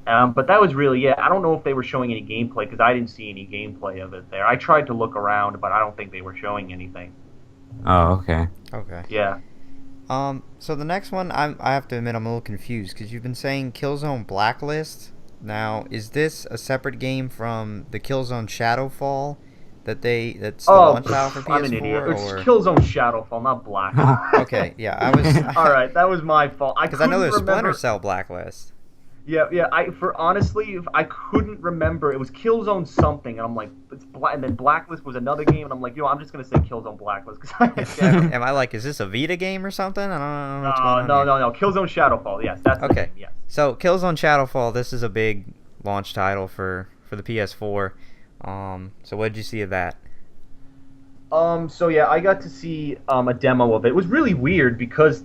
But that was really it. I don't know if they were showing any gameplay because I didn't see any gameplay of it there. I tried to look around, but I don't think they were showing anything. Oh, okay. Okay. Yeah. So the next one, I have to admit I'm a little confused because you've been saying Killzone Blacklist. Now, is this a separate game from the Killzone Shadowfall that's the launch title for PS4? I'm an idiot. It's Or... Killzone Shadowfall, not Black. Okay, yeah, I was. All right, that was my fault. Because I know there's couldn't remember- Splinter Cell Blacklist. Yeah. Honestly, I couldn't remember. It was Killzone something, and I'm like, it's Black, and then Blacklist was another game, and I'm like, I'm just gonna say Killzone Blacklist because Am I like, is this a Vita game or something? I don't know what's going on here. No. Killzone Shadowfall. Yes, that's the Okay. name, yes. So Killzone Shadowfall, this is a big launch title for the PS4. So what did you see of that? So yeah, I got to see a demo of it. It was really weird because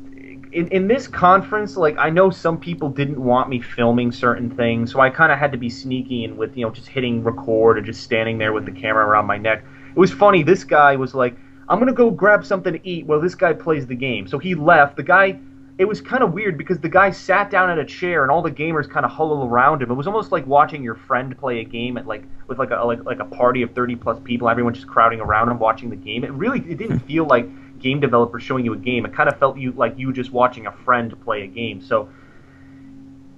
in this conference, like I know some people didn't want me filming certain things, so I kind of had to be sneaky and with just hitting record or just standing there with the camera around my neck. It was funny. This guy was like, "I'm gonna go grab something to eat," while this guy plays the game. So he left. The guy. It was kind of weird because the guy sat down at a chair and all the gamers kind of huddled around him. It was almost like watching your friend play a game at with a party of 30 plus people, everyone just crowding around him watching the game. It didn't feel like game developers showing you a game. It kind of felt like you just watching a friend play a game. So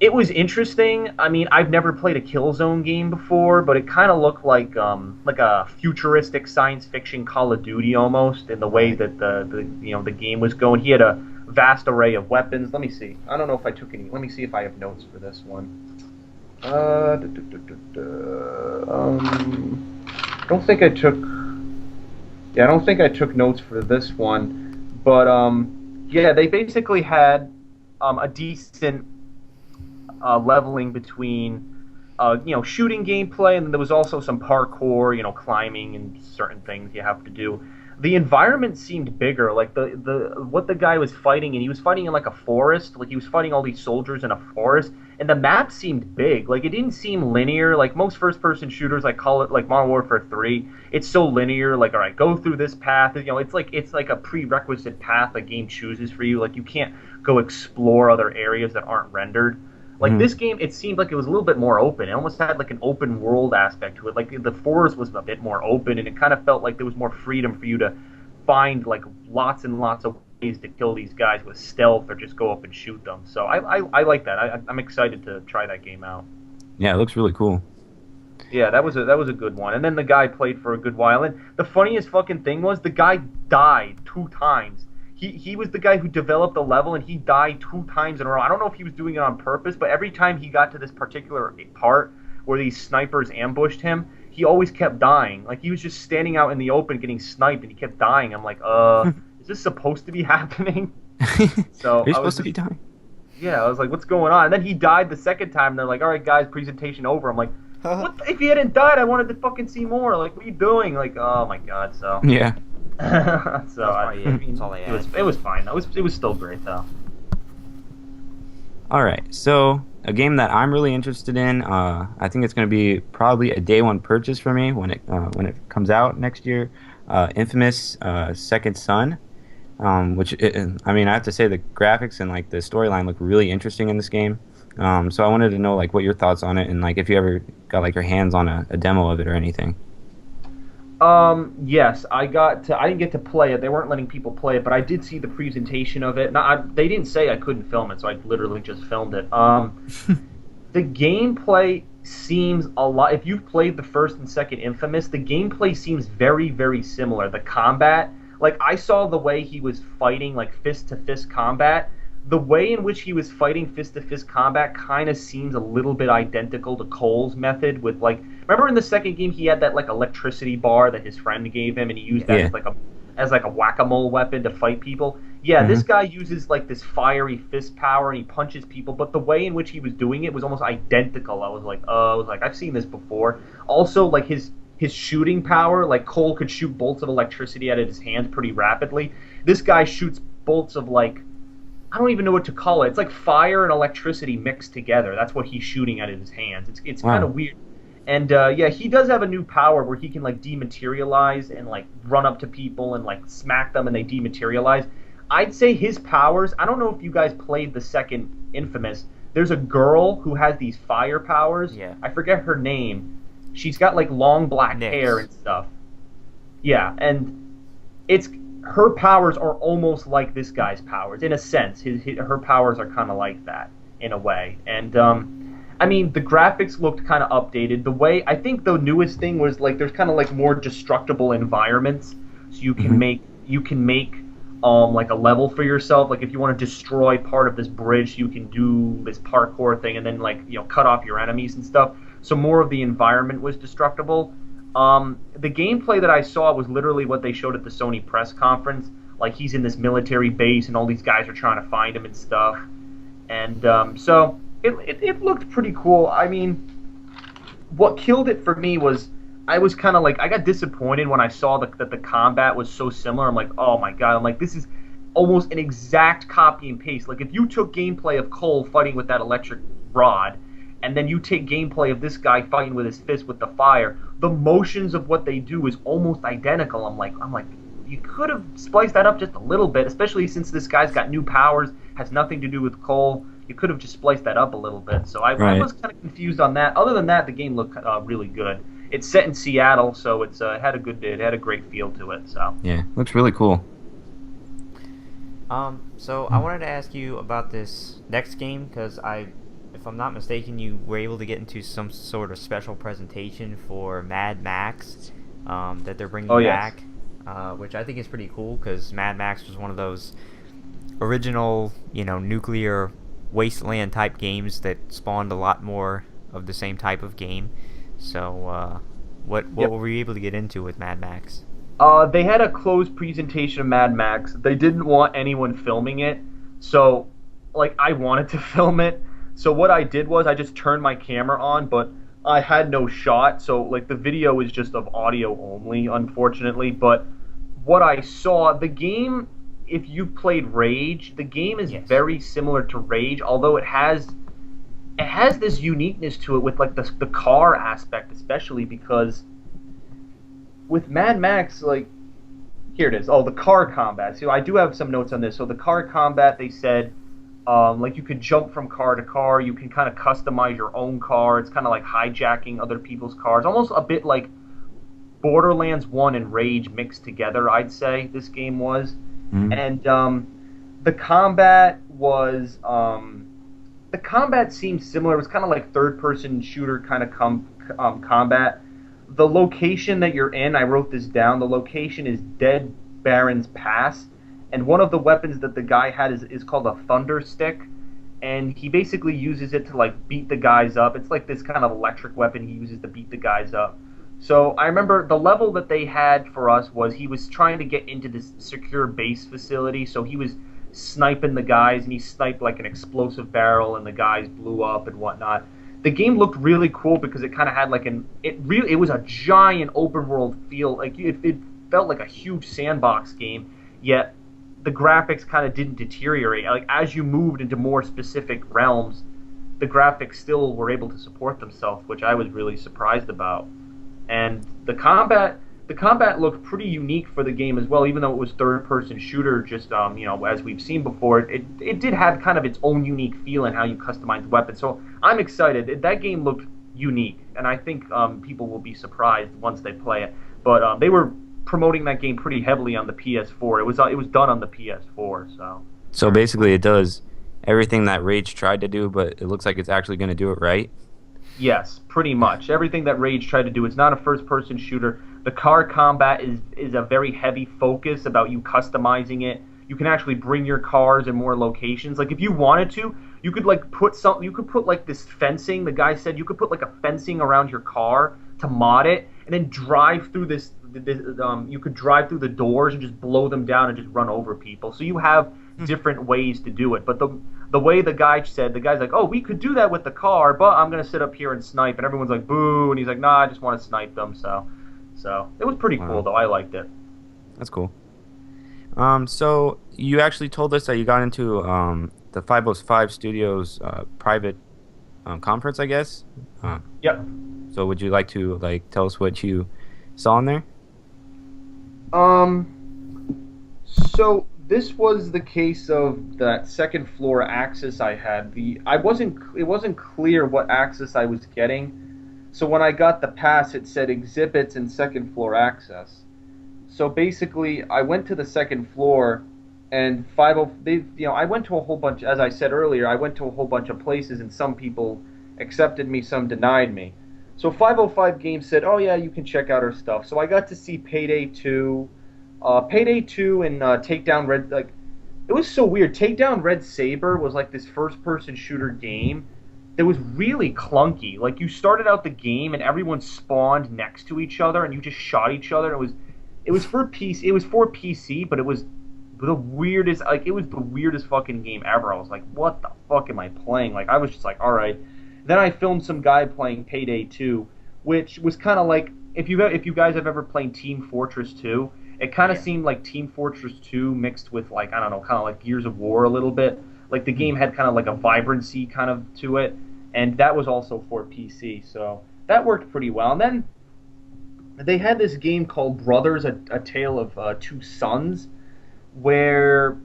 it was interesting. I mean, I've never played a Killzone game before, but it kind of looked like a futuristic science fiction Call of Duty almost in the way that the game was going. He had a vast array of weapons. Let me see. I don't know if I took any. Let me see if I have notes for this one. I don't think I took. Yeah, I don't think I took notes for this one, but yeah, they basically had a decent leveling between shooting gameplay, and then there was also some parkour, climbing and certain things you have to do. The environment seemed bigger, like the what the guy was fighting, and he was fighting in like a forest, like he was fighting all these soldiers in a forest, and the map seemed big. Like it didn't seem linear. Like most first-person shooters, like Call it like Modern Warfare 3, it's so linear. Like all right, go through this path. It's like a prerequisite path the game chooses for you. Like you can't go explore other areas that aren't rendered. Like this game, it seemed like it was a little bit more open. It almost had like an open world aspect to it. Like the forest was a bit more open, and it kind of felt like there was more freedom for you to find like lots and lots of ways to kill these guys with stealth or just go up and shoot them. So I like that. I'm excited to try that game out. Yeah, it looks really cool. Yeah, that was a good one. And then the guy played for a good while. And the funniest fucking thing was the guy died 2 times. He was the guy who developed the level, and he died 2 times in a row. I don't know if he was doing it on purpose, but every time he got to this particular part where these snipers ambushed him, he always kept dying. Like, he was just standing out in the open getting sniped, and he kept dying. I'm like, is this supposed to be happening? So Are you supposed to be dying? Yeah, I was like, what's going on? And then he died the second time, and they're like, all right, guys, presentation over. I'm like, what? If he hadn't died, I wanted to fucking see more. Like, what are you doing? Like, oh my god, so... Yeah. So that's all I had. It was fine though. It was still great though. All right, so a game that I'm really interested in. I think it's going to be probably a day one purchase for me when it comes out next year. Infamous Second Son, which I mean I have to say the graphics and like the storyline look really interesting in this game. So I wanted to know like what your thoughts on it, and like if you ever got like your hands on a demo of it or anything. Yes, I didn't get to play it. They weren't letting people play it, but I did see the presentation of it. They didn't say I couldn't film it, so I literally just filmed it. The gameplay seems a lot. If you've played the first and second Infamous, the gameplay seems very, very similar. The combat, like I saw the way he was fighting, like fist-to-fist combat. The way in which he was fighting fist-to-fist combat kind of seems a little bit identical to Cole's method with like. Remember in the second game he had that like electricity bar that his friend gave him, and he used that as like a whack-a-mole weapon to fight people. Yeah, this guy uses like this fiery fist power and he punches people, but the way in which he was doing it was almost identical. I was like, I've seen this before. Also, like his shooting power, like Cole could shoot bolts of electricity out of his hands pretty rapidly. This guy shoots bolts of like. I don't even know what to call it. It's like fire and electricity mixed together. That's what he's shooting out of his hands. It's kind of weird. And yeah, he does have a new power where he can like dematerialize and like run up to people and like smack them and they dematerialize. I'd say his powers. I don't know if you guys played the second Infamous. There's a girl who has these fire powers. Yeah. I forget her name. She's got like long black hair and stuff. Yeah, and her powers are almost like this guy's powers in a sense. Her powers are kind of like that in a way, and I mean the graphics looked kind of updated. The way I think the newest thing was like there's kind of like more destructible environments, so you can make like a level for yourself. Like if you want to destroy part of this bridge, you can do this parkour thing and then like cut off your enemies and stuff. So more of the environment was destructible. The gameplay that I saw was literally what they showed at the Sony press conference. Like he's in this military base and all these guys are trying to find him and stuff. And so it looked pretty cool. I mean, what killed it for me was I was kind of like I got disappointed when I saw that the combat was so similar. I'm like, oh my god! I'm like, this is almost an exact copy and paste. Like if you took gameplay of Cole fighting with that electric rod, and then you take gameplay of this guy fighting with his fist with the fire, the motions of what they do is almost identical. I'm like, you could have spliced that up just a little bit, especially since this guy's got new powers, has nothing to do with Cole. You could have just spliced that up a little bit. So I was kind of confused on that. Other than that, the game looked really good. It's set in Seattle, so it had a great feel to it. So yeah, looks really cool. So I wanted to ask you about this next game because if I'm not mistaken, you were able to get into some sort of special presentation for Mad Max that they're bringing back, which I think is pretty cool because Mad Max was one of those original, nuclear wasteland type games that spawned a lot more of the same type of game. So, what Yep. were we able to get into with Mad Max? They had a closed presentation of Mad Max. They didn't want anyone filming it, so like I wanted to film it. So what I did was I just turned my camera on, but I had no shot. So like the video is just of audio only, unfortunately. But what I saw, the game, if you played Rage, the game is Yes. very similar to Rage, although it has this uniqueness to it with like the car aspect, especially because with Mad Max, like, here it is. Oh, the car combat. So I do have some notes on this. So the car combat, they said, like you could jump from car to car. You can kind of customize your own car. It's kind of like hijacking other people's cars, almost a bit like Borderlands 1 and Rage mixed together. I'd say this game was, and the combat was the combat seemed similar. It was kind of like third-person shooter kind of combat. The location that you're in, I wrote this down. The location is Dead Baron's Pass, and one of the weapons that the guy had is called a thunder stick, and he basically uses it to like beat the guys up. It's like this kind of electric weapon he uses to beat the guys up. So I remember the level that they had for us was he was trying to get into this secure base facility, so he was sniping the guys, and he sniped like an explosive barrel, and the guys blew up and whatnot. The game looked really cool because it kind of had like it was a giant open world feel. Like it felt like a huge sandbox game, yet the graphics kind of didn't deteriorate. Like as you moved into more specific realms, the graphics still were able to support themselves, which I was really surprised about. And the combat looked pretty unique for the game as well, even though it was third-person shooter. Just as we've seen before, it did have kind of its own unique feel in how you customize the weapons. So I'm excited. That game looked unique, and I think people will be surprised once they play it. But they were promoting that game pretty heavily on the PS4. It was done on the PS4. So basically, it does everything that Rage tried to do, but it looks like it's actually going to do it right. Yes, pretty much everything that Rage tried to do. It's not a first-person shooter. The car combat is a very heavy focus about you customizing it. You can actually bring your cars in more locations. Like if you wanted to, you could like put something. You could put like this fencing. The guy said you could put like a fencing around your car to mod it, and then drive through this. You could drive through the doors and just blow them down and just run over people. So you have different ways to do it. But the way the guy said, the guy's like, oh, we could do that with the car, but I'm gonna sit up here and snipe, and everyone's like, boo, and he's like, nah, I just want to snipe them. So it was pretty cool, though. I liked it. That's cool. So you actually told us that you got into the 505 Studios private conference, I guess. Yep. So would you like to tell us what you saw in there? So this was the case of that second floor access I had. It wasn't clear what access I was getting. So when I got the pass, it said exhibits and second floor access. So basically, I went to the second floor, and I went to a whole bunch. As I said earlier, I went to a whole bunch of places, and some people accepted me, some denied me. So 505 Games said, "Oh yeah, you can check out our stuff." So I got to see Payday 2, Payday 2, and Takedown Red. Like, it was so weird. Takedown Red Saber was like this first-person shooter game. It was really clunky. Like you started out the game and everyone spawned next to each other and you just shot each other. It was for PC. It was for PC, but it was the weirdest. Like it was the weirdest fucking game ever. I was like, what the fuck am I playing? Like I was just like, all right. Then I filmed some guy playing Payday 2, which was kind of like if you guys have ever played Team Fortress 2, it kind of seemed like Team Fortress 2 mixed with like I don't know, kind of like Gears of War a little bit. Like the game had kind of like a vibrancy kind of to it. And that was also for PC, so that worked pretty well. And then they had this game called Brothers, a Tale of Two Sons, where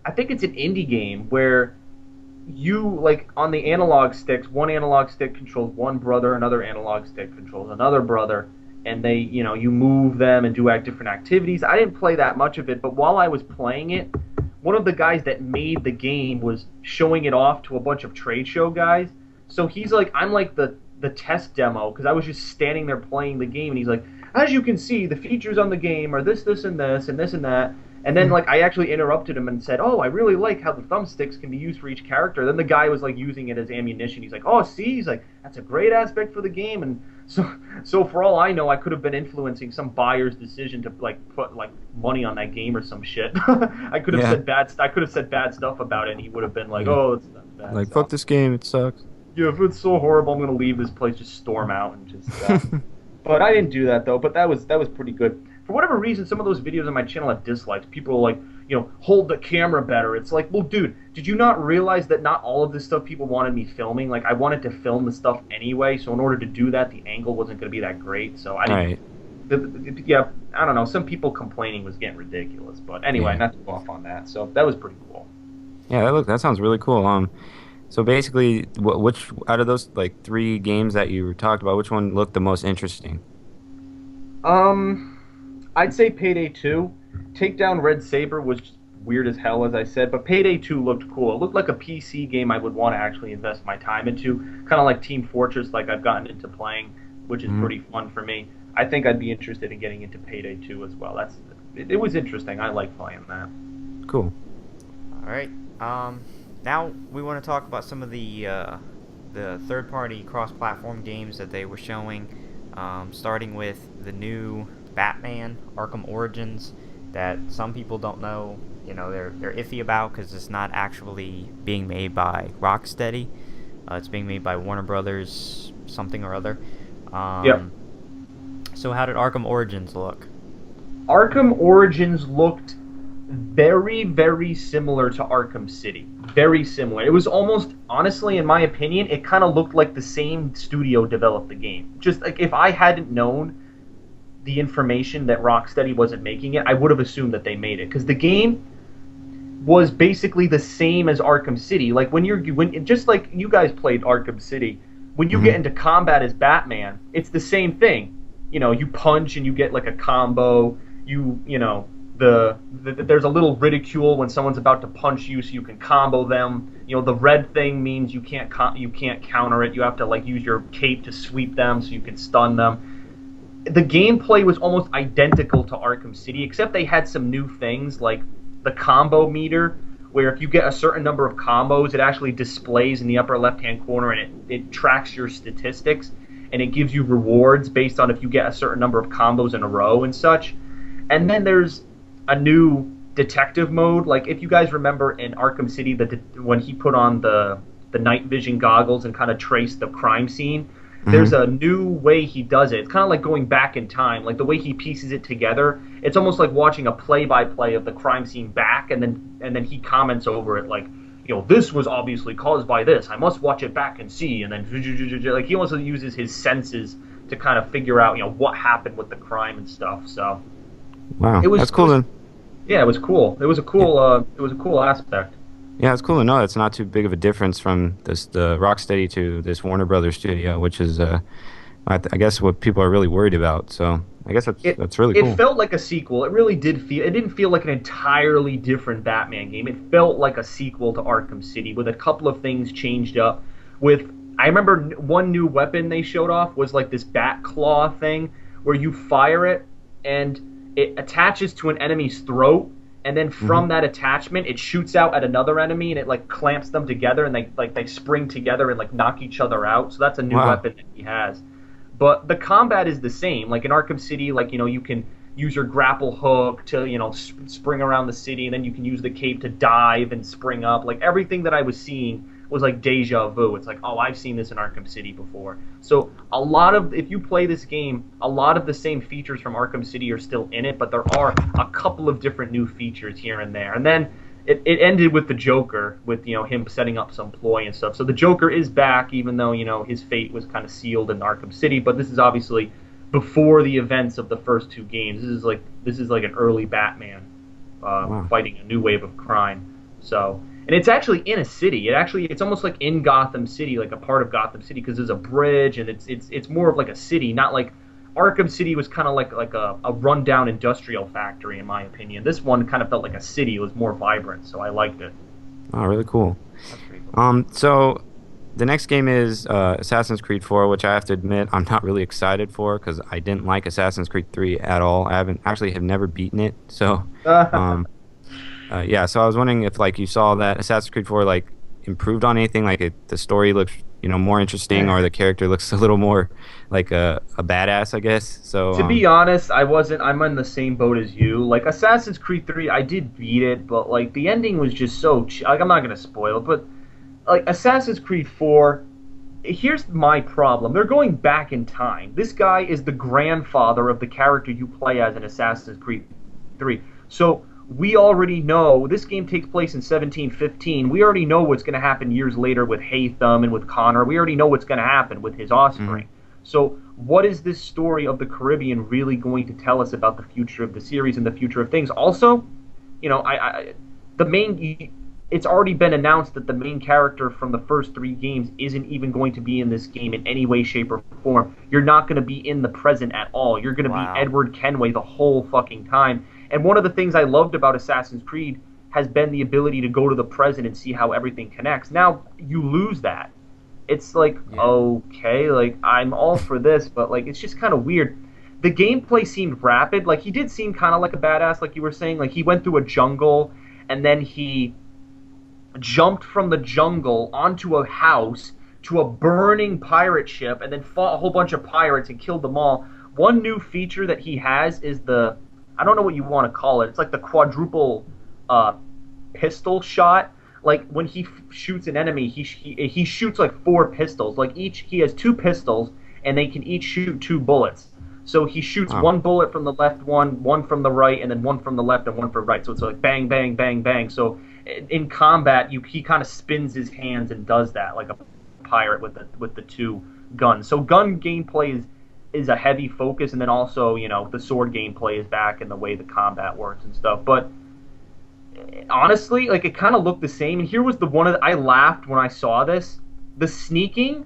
I think it's an indie game where you, like, on the analog sticks, one analog stick controls one brother, another analog stick controls another brother, and they, you move them and do different activities. I didn't play that much of it, but while I was playing it, one of the guys that made the game was showing it off to a bunch of trade show guys. So he's like, I'm like the test demo, because I was just standing there playing the game, and he's like, as you can see, the features on the game are this, and this, and this, and that. And then like I actually interrupted him and said, "Oh, I really like how the thumbsticks can be used for each character." Then the guy was like using it as ammunition. He's like, "Oh, see," he's like, "that's a great aspect for the game." And so for all I know, I could have been influencing some buyer's decision to like put like money on that game or some shit. I could have Yeah. said bad stuff about it, and he would have been like, Yeah. "Oh, it's not bad Like, stuff." fuck this game, it sucks. Yeah, if it's so horrible, I'm gonna leave this place, just storm out and just. But I didn't do that though. But that was pretty good. For whatever reason, some of those videos on my channel have dislikes. People are like, hold the camera better. It's like, well, dude, did you not realize that not all of this stuff people wanted me filming? Like, I wanted to film the stuff anyway, so in order to do that, the angle wasn't going to be that great. So I didn't. Right. Yeah, I don't know. Some people complaining was getting ridiculous. But anyway, Yeah. not to go off on that. So that was pretty cool. Yeah, that sounds really cool. So basically, which out of those like 3 games that you talked about, which one looked the most interesting? I'd say Payday 2. Takedown Red Saber was just weird as hell, as I said, but Payday 2 looked cool. It looked like a PC game I would want to actually invest my time into, kind of like Team Fortress, like I've gotten into playing, which is pretty fun for me. I think I'd be interested in getting into Payday 2 as well. It was interesting. I like playing that. Cool. All right. Now we want to talk about some of the third-party cross-platform games that they were showing, starting with the new Batman Arkham Origins that some people don't know. They're iffy about because it's not actually being made by Rocksteady. It's being made by Warner Brothers something or other. Yep. So how did Arkham Origins look? Arkham Origins looked very, very similar to Arkham City. Very similar. It was almost, honestly, in my opinion, it kind of looked like the same studio developed the game. Just like if I hadn't known the information that Rocksteady wasn't making it, I would have assumed that they made it. Because the game was basically the same as Arkham City. Like just like you guys played Arkham City, when you get into combat as Batman, it's the same thing. You punch and you get like a combo. There's a little ridicule when someone's about to punch you, so you can combo them. The red thing means you can't counter it. You have to like use your cape to sweep them, so you can stun them. The gameplay was almost identical to Arkham City, except they had some new things like the combo meter, where if you get a certain number of combos, it actually displays in the upper left-hand corner, and it tracks your statistics, and it gives you rewards based on if you get a certain number of combos in a row and such. And then there's a new detective mode. Like if you guys remember in Arkham City, when he put on the night vision goggles and kind of traced the crime scene, there's a new way he does it. It's kind of like going back in time. Like the way he pieces it together, it's almost like watching a play-by-play of the crime scene back, and then he comments over it like, this was obviously caused by this. I must watch it back and see. And then like he also uses his senses to kind of figure out what happened with the crime and stuff. So Wow, that's cool then. Yeah, it was cool. It was a cool. It was a cool aspect. Yeah, it's cool to know it's not too big of a difference from the Rocksteady to this Warner Brothers studio, which is, I guess, what people are really worried about. So I guess that's really cool. It felt like a sequel. It really did feel. It didn't feel like an entirely different Batman game. It felt like a sequel to Arkham City with a couple of things changed up. I remember one new weapon they showed off was like this bat claw thing where you fire it and it attaches to an enemy's throat. And then from that attachment, it shoots out at another enemy, and it like clamps them together, and they spring together and like knock each other out. So that's a new weapon that he has. But the combat is the same. Like in Arkham City, like you can use your grapple hook to spring around the city, and then you can use the cape to dive and spring up. Like everything that I was seeing was like deja vu. It's like, oh, I've seen this in Arkham City before. So if you play this game, a lot of the same features from Arkham City are still in it, but there are a couple of different new features here and there. And then it ended with the Joker, with him setting up some ploy and stuff. So the Joker is back, even though his fate was kind of sealed in Arkham City. But this is obviously before the events of the first 2 games. This is like an early Batman fighting a new wave of crime. So. And it's actually in a city. It's almost like in Gotham City, like a part of Gotham City, because there's a bridge, and it's more of like a city, not like Arkham City was kind of like a rundown industrial factory, in my opinion. This one kind of felt like a city. It was more vibrant, so I liked it. Oh, really cool. That's pretty cool. So the next game is Assassin's Creed 4, which I have to admit I'm not really excited for because I didn't like Assassin's Creed 3 at all. I have never beaten it, so Yeah, so I was wondering if like you saw that Assassin's Creed 4 like improved on anything, like the story looks more interesting, or the character looks a little more like a badass, I guess. So To be honest, I wasn't. I'm in the same boat as you. Like Assassin's Creed 3, I did beat it, but like the ending was just so. Like I'm not gonna spoil it, but like Assassin's Creed 4. Here's my problem. They're going back in time. This guy is the grandfather of the character you play as in Assassin's Creed 3. So we already know this game takes place in 1715. We already know what's going to happen years later with Haytham and with Connor. We already know what's going to happen with his offspring. So what is this story of the Caribbean really going to tell us about the future of the series and the future of things? Also, the main. It's already been announced that the main character from the first 3 games isn't even going to be in this game in any way, shape, or form. You're not going to be in the present at all. You're going to be Edward Kenway the whole fucking time. And one of the things I loved about Assassin's Creed has been the ability to go to the present and see how everything connects. Now, you lose that. It's like, okay, like, I'm all for this, but, like, it's just kind of weird. The gameplay seemed rapid. Like, he did seem kind of like a badass, like you were saying. Like, he went through a jungle, and then he jumped from the jungle onto a house to a burning pirate ship and then fought a whole bunch of pirates and killed them all. One new feature that he has is I don't know what you want to call it. It's like the quadruple pistol shot. Like when he shoots an enemy, he shoots like 4 pistols. Like he has 2 pistols and they can each shoot 2 bullets. So he shoots 1 bullet from the left, one from the right, and then 1 from the left and 1 from right. So it's like bang, bang, bang, bang. So in combat, he kind of spins his hands and does that like a pirate with the 2 guns. So gun gameplay is a heavy focus, and then also the sword gameplay is back and the way the combat works and stuff. But honestly, like it kind of looked the same. And here was the one I laughed when I saw this. The sneaking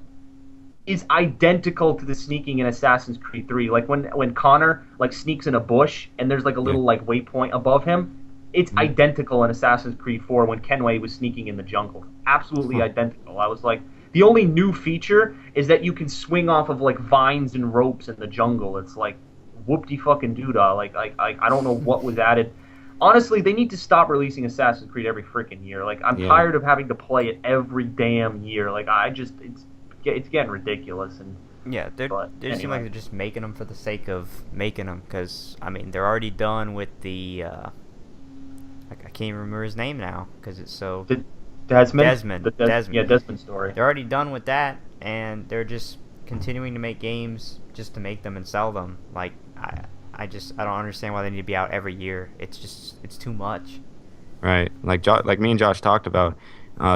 is identical to the sneaking in Assassin's Creed 3. Like when Connor like sneaks in a bush and there's like a little like waypoint above him. It's identical in Assassin's Creed 4 when Kenway was sneaking in the jungle. Absolutely identical. I was like, the only new feature is that you can swing off of like vines and ropes in the jungle. It's like whoop-de-fucking-doodah. Like I don't know what was added. Honestly, they need to stop releasing Assassin's Creed every freaking year. Like I'm tired of having to play it every damn year. Like it's getting ridiculous. And yeah, they seem like they're just making them for the sake of making them. Because I mean, they're already done with the. I can't even remember his name now because it's so. Desmond. Desmond. Yeah, Desmond story. They're already done with that, and they're just continuing to make games just to make them and sell them. Like I don't understand why they need to be out every year. It's too much. Right, like me and Josh talked about.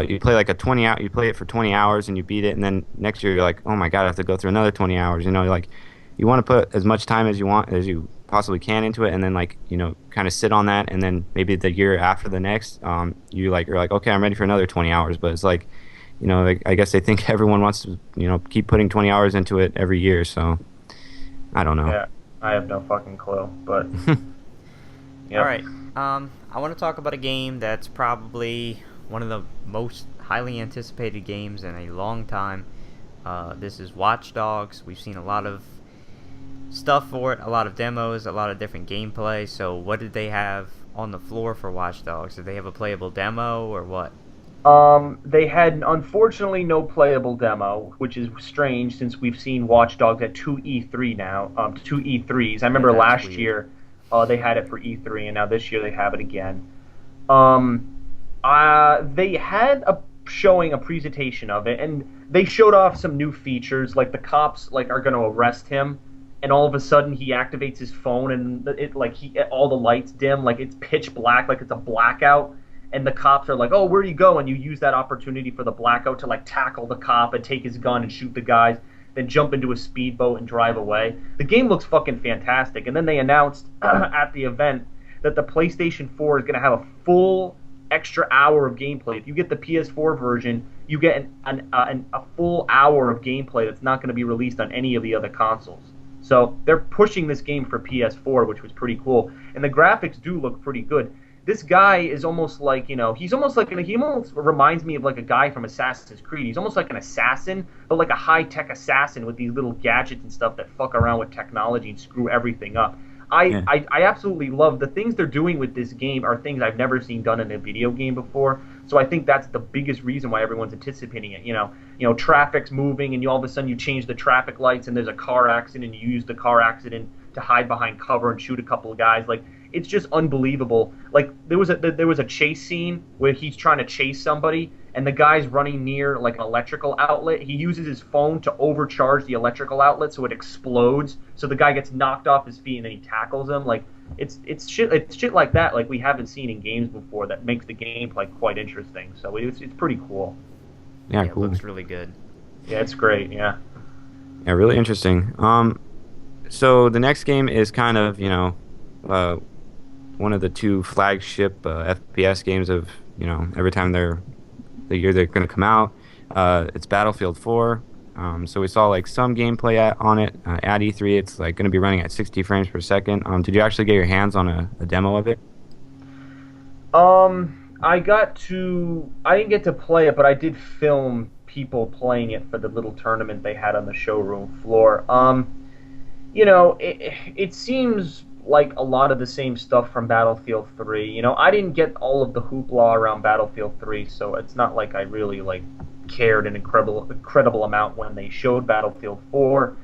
You play like you play it for 20 hours and you beat it, and then next year you're like, oh my god, I have to go through another 20 hours. Like you want to put as much time as you possibly can into it, and then like kind of sit on that, and then maybe the year after the next, you're like, okay, I'm ready for another 20 hours. But it's like, I guess they think everyone wants to keep putting 20 hours into it every year. So I don't know. Yeah, I have no fucking clue. But all right, I want to talk about a game that's probably one of the most highly anticipated games in a long time. This is Watch Dogs. We've seen a lot of stuff for it, a lot of demos, a lot of different gameplay. So what did they have on the floor for Watch Dogs? Did they have a playable demo or what? They had unfortunately no playable demo, which is strange since we've seen Watch Dogs at 2 E3 now, 2 E3s. I remember last year they had it for E3, and now this year they have it again. They had a presentation of it, and they showed off some new features, like the cops like are going to arrest him, and all of a sudden he activates his phone, and all the lights dim, like it's pitch black, like it's a blackout, and the cops are like, oh, where do you go? And you use that opportunity for the blackout to like tackle the cop and take his gun and shoot the guys, then jump into a speedboat and drive away. The game looks fucking fantastic. And then they announced at the event that the PlayStation 4 is going to have a full extra hour of gameplay. If you get the PS4 version, you get a full hour of gameplay that's not going to be released on any of the other consoles. So they're pushing this game for PS4, which was pretty cool. And the graphics do look pretty good. This guy is almost like, he almost reminds me of like a guy from Assassin's Creed. He's almost like an assassin, but like a high-tech assassin with these little gadgets and stuff that fuck around with technology and screw everything up. Yeah. I absolutely love the things they're doing with this game are things I've never seen done in a video game before. So I think that's the biggest reason why everyone's anticipating it. Traffic's moving, and all of a sudden you change the traffic lights, and there's a car accident, and you use the car accident to hide behind cover and shoot a couple of guys. Like, it's just unbelievable. Like, there was a chase scene where he's trying to chase somebody, and the guy's running near like an electrical outlet. He uses his phone to overcharge the electrical outlet so it explodes. So the guy gets knocked off his feet, and then he tackles him. Like, it's shit like that, like we haven't seen in games before, that makes the gameplay quite interesting. So it's pretty cool. Yeah, It cool. looks really good. Yeah, it's great. Yeah. Yeah, really interesting. So the next game is kind of, one of the two flagship FPS games of, every time the year they're going to come out. It's Battlefield 4. So we saw like some gameplay on it at E3. It's like going to be running at 60 frames per second. Did you actually get your hands on a demo of it? I didn't get to play it, but I did film people playing it for the little tournament they had on the showroom floor. It seems like a lot of the same stuff from Battlefield 3. I didn't get all of the hoopla around Battlefield 3, so it's not like I really cared an incredible amount when they showed Battlefield 4.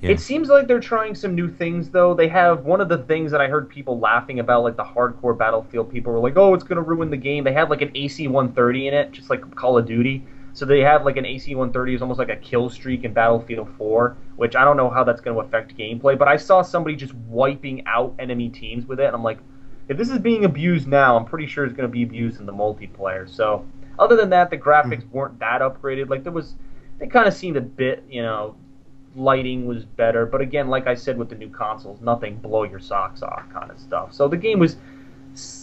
Yeah. It seems like they're trying some new things, though. They have one of the things that I heard people laughing about, like the hardcore Battlefield people were like, "Oh, it's going to ruin the game." They have like an AC-130 in it, just like Call of Duty. So they have like an AC-130 is almost like a kill streak in Battlefield 4, which I don't know how that's going to affect gameplay. But I saw somebody just wiping out enemy teams with it, and I'm like, if this is being abused now, I'm pretty sure it's going to be abused in the multiplayer. So other than that, the graphics weren't that upgraded. Like they kind of seemed a bit, lighting was better, but again, like I said with the new consoles, nothing blow your socks off kind of stuff. So the game was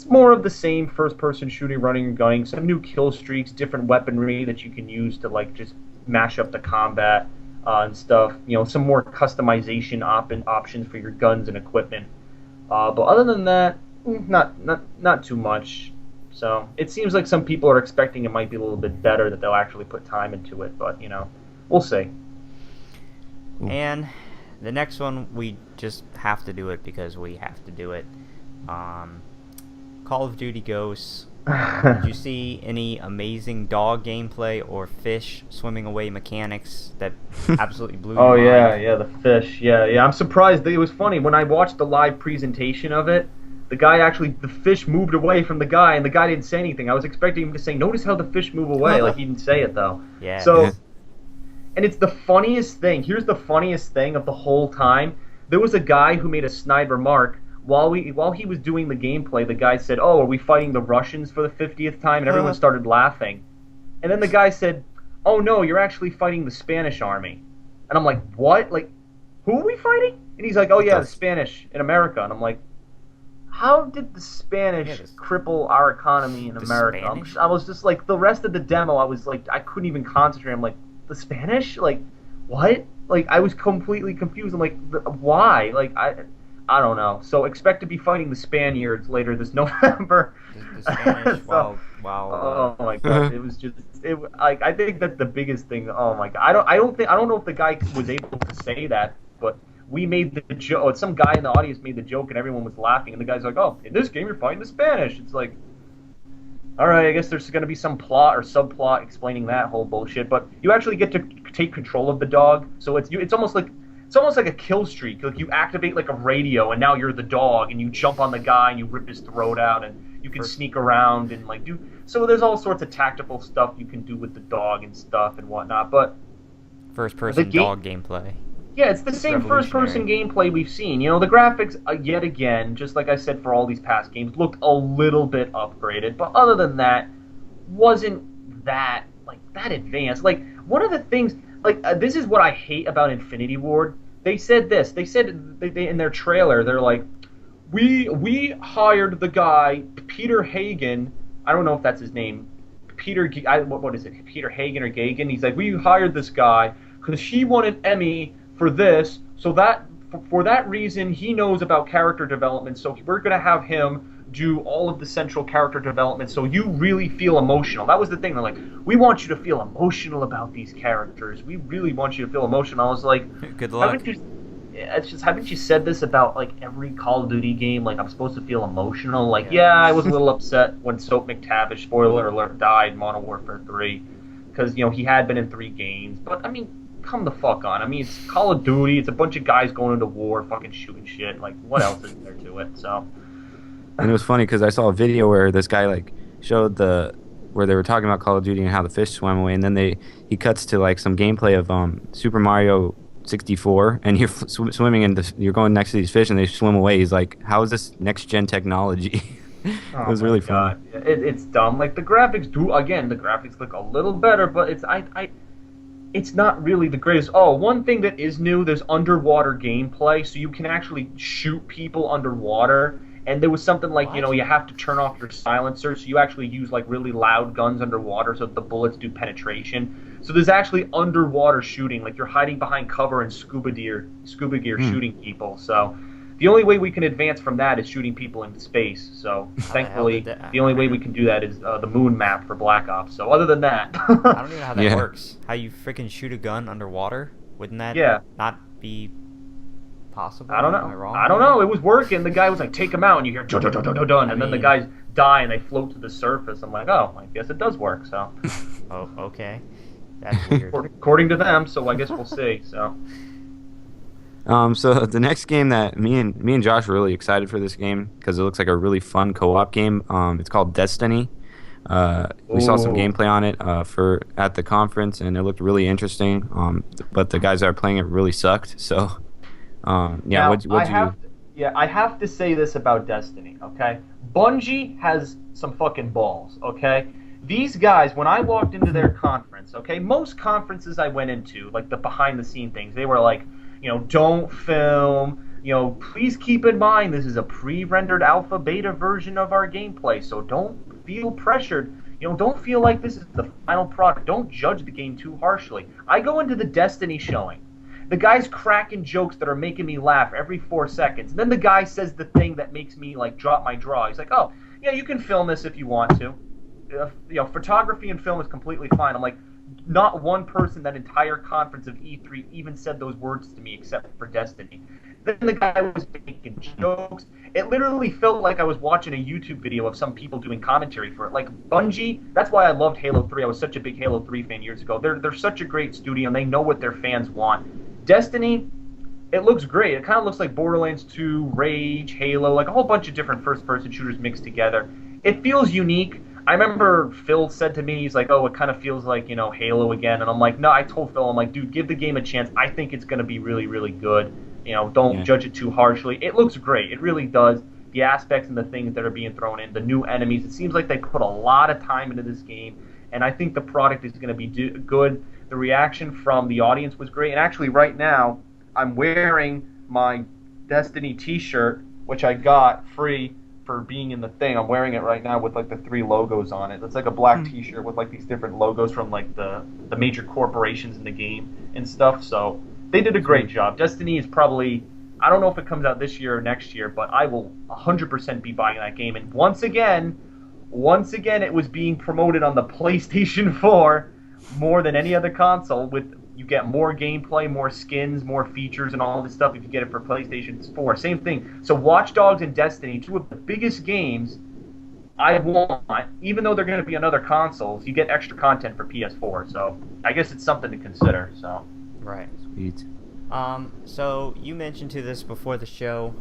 more of the same first-person shooting, running and gunning, some new kill streaks, different weaponry that you can use to just mash up the combat and stuff. Some more customization options for your guns and equipment. But other than that, not too much. So it seems like some people are expecting it might be a little bit better, that they'll actually put time into it. But we'll see. And the next one, we just have to do it because we have to do it. Call of Duty Ghosts. Did you see any amazing dog gameplay or fish swimming away mechanics that absolutely blew your mind? Yeah, the fish. Yeah. I'm surprised. It was funny when I watched the live presentation of it. The fish moved away from the guy, and the guy didn't say anything. I was expecting him to say, "Notice how the fish move away." Like, he didn't say it though. Yeah. So. And it's the funniest thing. Here's the funniest thing of the whole time. There was a guy who made a snide remark while he was doing the gameplay. The guy said, "Oh, are we fighting the Russians for the 50th time?" And everyone started laughing. And then the guy said, "Oh no, you're actually fighting the Spanish army." And I'm like, "What? Like, who are we fighting?" And he's like, "Oh yeah, the Spanish in America." And I'm like, how did the Spanish cripple our economy in America? I was just like, the rest of the demo, I was like, I couldn't even concentrate. I'm like, the Spanish? Like, what? Like, I was completely confused. I'm like, why? Like, I don't know. So expect to be fighting the Spaniards later this November. The Spanish, so, wow. Oh my god, it was just like, I think that's the biggest thing. Oh my god, I don't know if the guy was able to say that, but we made the joke. Some guy in the audience made the joke, and everyone was laughing. And the guy's like, "Oh, in this game, you're fighting the Spanish." It's like, all right, I guess there's going to be some plot or subplot explaining that whole bullshit, but you actually get to take control of the dog. So it's almost like a kill streak. Like, you activate like a radio, and now you're the dog, and you jump on the guy and you rip his throat out, and you can sneak around and like do. So there's all sorts of tactical stuff you can do with the dog and stuff and whatnot. But first-person dog gameplay. Yeah, it's the same first-person gameplay we've seen. The graphics, yet again, just like I said for all these past games, looked a little bit upgraded. But other than that, wasn't that advanced. Like, one of the things, this is what I hate about Infinity Ward. They said this. They said they in their trailer, they're like, we hired the guy, Peter Hagen. I don't know if that's his name. What is it? Peter Hagen or Gagan? He's like, we hired this guy because he won an Emmy for this, so that for that reason he knows about character development, so we're going to have him do all of the central character development so you really feel emotional. That was the thing. They're like, we want you to feel emotional about these characters. We really want you to feel emotional. I was like, good luck. it's just, haven't you said this about like every Call of Duty game? Like I'm supposed to feel emotional. Like yeah, I was a little upset when Soap McTavish, spoiler alert, died in Modern Warfare 3 because he had been in 3 games. But I mean, come the fuck on. I mean, it's Call of Duty. It's a bunch of guys going into war, fucking shooting shit. Like what else is there to it? So. And it was funny because I saw a video where this guy like showed where they were talking about Call of Duty and how the fish swam away, and then he cuts to like some gameplay of Super Mario 64, and you're swimming and you're going next to these fish and they swim away. He's like, "How is this next gen technology?" It was really fun. It's dumb. Like the graphics the graphics look a little better, but it's not really the greatest. Oh, one thing that is new, there's underwater gameplay, so you can actually shoot people underwater. And there was something like, you have to turn off your silencer, so you actually use like really loud guns underwater so that the bullets do penetration. So there's actually underwater shooting, like you're hiding behind cover and scuba gear shooting people. So the only way we can advance from that is shooting people into space. So thankfully, the only way we can do that is the moon map for Black Ops. So other than that, I don't even know how that works. How you freaking shoot a gun underwater? Wouldn't that not be possible? I don't know. Am I wrong? I don't know. It was working. The guy was like, "Take him out," and you hear dun dun dun dun dun, and then the guys die and they float to the surface. I'm like, oh, I guess it does work. So. Oh, okay. That's weird. According to them, so I guess we'll see. So. So the next game that me and Josh are really excited for this game because it looks like a really fun co-op game. It's called Destiny. We saw some gameplay on it at the conference, and it looked really interesting. But the guys that are playing it really sucked. So. I have to say this about Destiny, okay? Bungie has some fucking balls, okay? These guys, when I walked into their conference, okay, most conferences I went into, like the behind-the-scene things, they were like, don't film, please keep in mind this is a pre-rendered alpha beta version of our gameplay, so don't feel pressured. Don't feel like this is the final product. Don't judge the game too harshly. I go into the Destiny showing. The guy's cracking jokes that are making me laugh every 4 seconds. And then the guy says the thing that makes me like drop my jaw. He's like, "Oh, yeah, you can film this if you want to. Photography and film is completely fine." I'm like, not one person that entire conference of E3 even said those words to me except for Destiny. Then the guy was making jokes. It literally felt like I was watching a YouTube video of some people doing commentary for it. Like Bungie, that's why I loved Halo 3. I was such a big Halo 3 fan years ago. They're such a great studio, and they know what their fans want. Destiny, it looks great. It kind of looks like Borderlands 2, Rage, Halo, like a whole bunch of different first-person shooters mixed together. It feels unique. I remember Phil said to me, he's like, "Oh, it kind of feels like, Halo again." And I'm like, no, I told Phil, I'm like, dude, give the game a chance. I think it's going to be really, really good. Don't judge it too harshly. It looks great. It really does. The aspects and the things that are being thrown in, the new enemies, it seems like they put a lot of time into this game. And I think the product is going to be good. The reaction from the audience was great. And actually, right now, I'm wearing my Destiny t-shirt, which I got free for being in the thing. I'm wearing it right now with like the 3 logos on it. It's like a black t-shirt with like these different logos from like the major corporations in the game and stuff. So they did a great job. Destiny is probably, I don't know if it comes out this year or next year, but I will 100% be buying that game. And once again, it was being promoted on the PlayStation 4 more than any other console. You get more gameplay, more skins, more features, and all this stuff if you get it for PlayStation 4. Same thing. So Watch Dogs and Destiny, 2 of the biggest games I want, even though they're going to be on other consoles, you get extra content for PS4. So I guess it's something to consider. So right. Sweet. So you mentioned to this before the show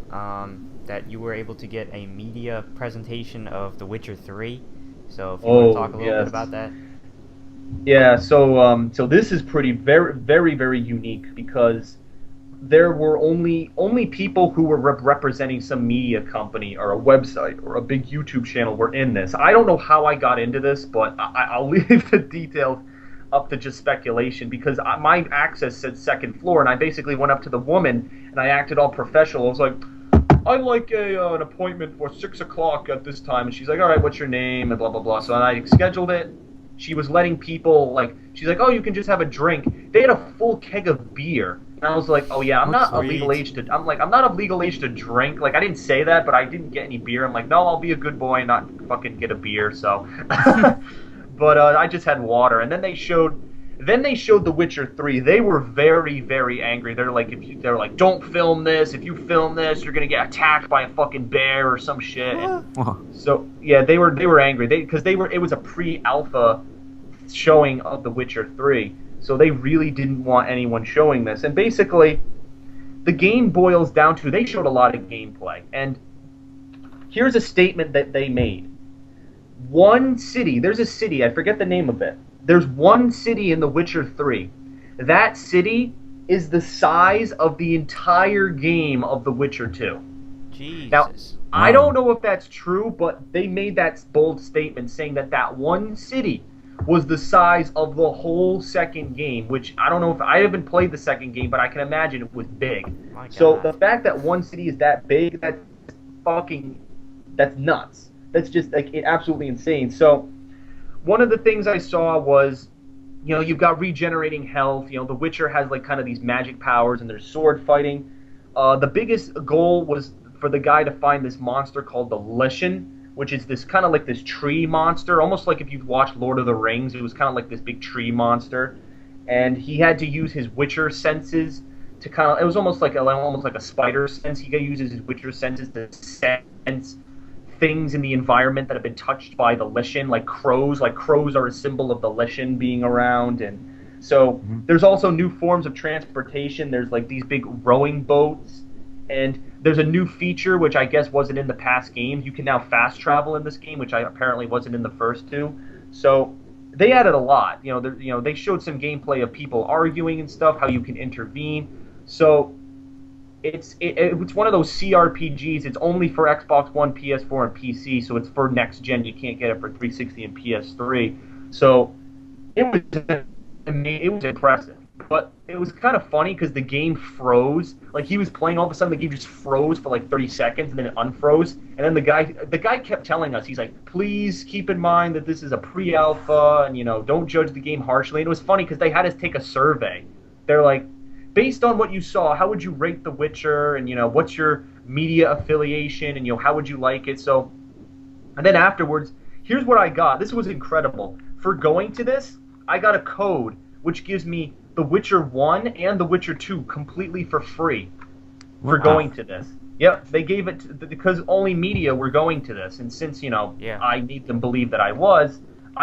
that you were able to get a media presentation of The Witcher 3. So if you want to talk a little bit about that. Yeah, so this is very, very, very unique because there were only people who were representing some media company or a website or a big YouTube channel were in this. I don't know how I got into this, but I'll leave the details up to just speculation because my access said 2nd floor, and I basically went up to the woman and I acted all professional. I was like, "I'd like an appointment for 6 o'clock at this time," and she's like, "All right, what's your name?" and blah blah blah. So I scheduled it. She was letting people, she's like, "Oh, you can just have a drink." They had a full keg of beer. And I was like, "Oh yeah, I'm not of legal age to drink." Like, I didn't say that, but I didn't get any beer. I'm like, "No, I'll be a good boy and not fucking get a beer." So, but I just had water. And then they showed Then they showed The Witcher 3. They were very, very angry. They're like, don't film this. If you film this, you're gonna get attacked by a fucking bear or some shit. And so yeah, they were angry. It was a pre-alpha showing of The Witcher 3. So they really didn't want anyone showing this. And basically, the game boils down to they showed a lot of gameplay. And here's a statement that they made. One city, there's a city, I forget the name of it. There's one city in The Witcher 3. That city is the size of the entire game of The Witcher 2. Jesus. Now, I don't know if that's true, but they made that bold statement saying that one city was the size of the whole second game, which I don't know if I haven't played the second game, but I can imagine it was big. So the fact that one city is that big, that's nuts. That's just like absolutely insane. So one of the things I saw was, you've got regenerating health. The Witcher has like kind of these magic powers, and there's sword fighting. The biggest goal was for the guy to find this monster called the Lichen, which is this kind of like this tree monster, almost like if you've watched Lord of the Rings. It was kind of like this big tree monster, and he had to use his Witcher senses to it was almost like a spider sense. He uses his Witcher senses to sense things in the environment that have been touched by the Lichen, like crows. Like crows are a symbol of the Lichen being around, and so there's also new forms of transportation. There's like these big rowing boats, and there's a new feature which I guess wasn't in the past games. You can now fast travel in this game, which apparently wasn't in the first two. So they added a lot. They showed some gameplay of people arguing and stuff, how you can intervene. So it's one of those CRPGs. It's only for Xbox One, PS4, and PC, so it's for next gen. You can't get it for 360 and PS3. So it was impressive. But it was kind of funny because the game froze. Like he was playing, all of a sudden the game just froze for like 30 seconds, and then it unfroze. And then the guy kept telling us, he's like, please keep in mind that this is a pre-alpha, and don't judge the game harshly. And it was funny because they had us take a survey. They're like, based on what you saw, how would you rate The Witcher, and what's your media affiliation, and how would you like it? So, and then afterwards, here's what I got. This was incredible. For going to this, I got a code which gives me The Witcher 1 and The Witcher 2 completely for free for going to this. Yep, they gave it because only media were going to this, and since I need them to believe that I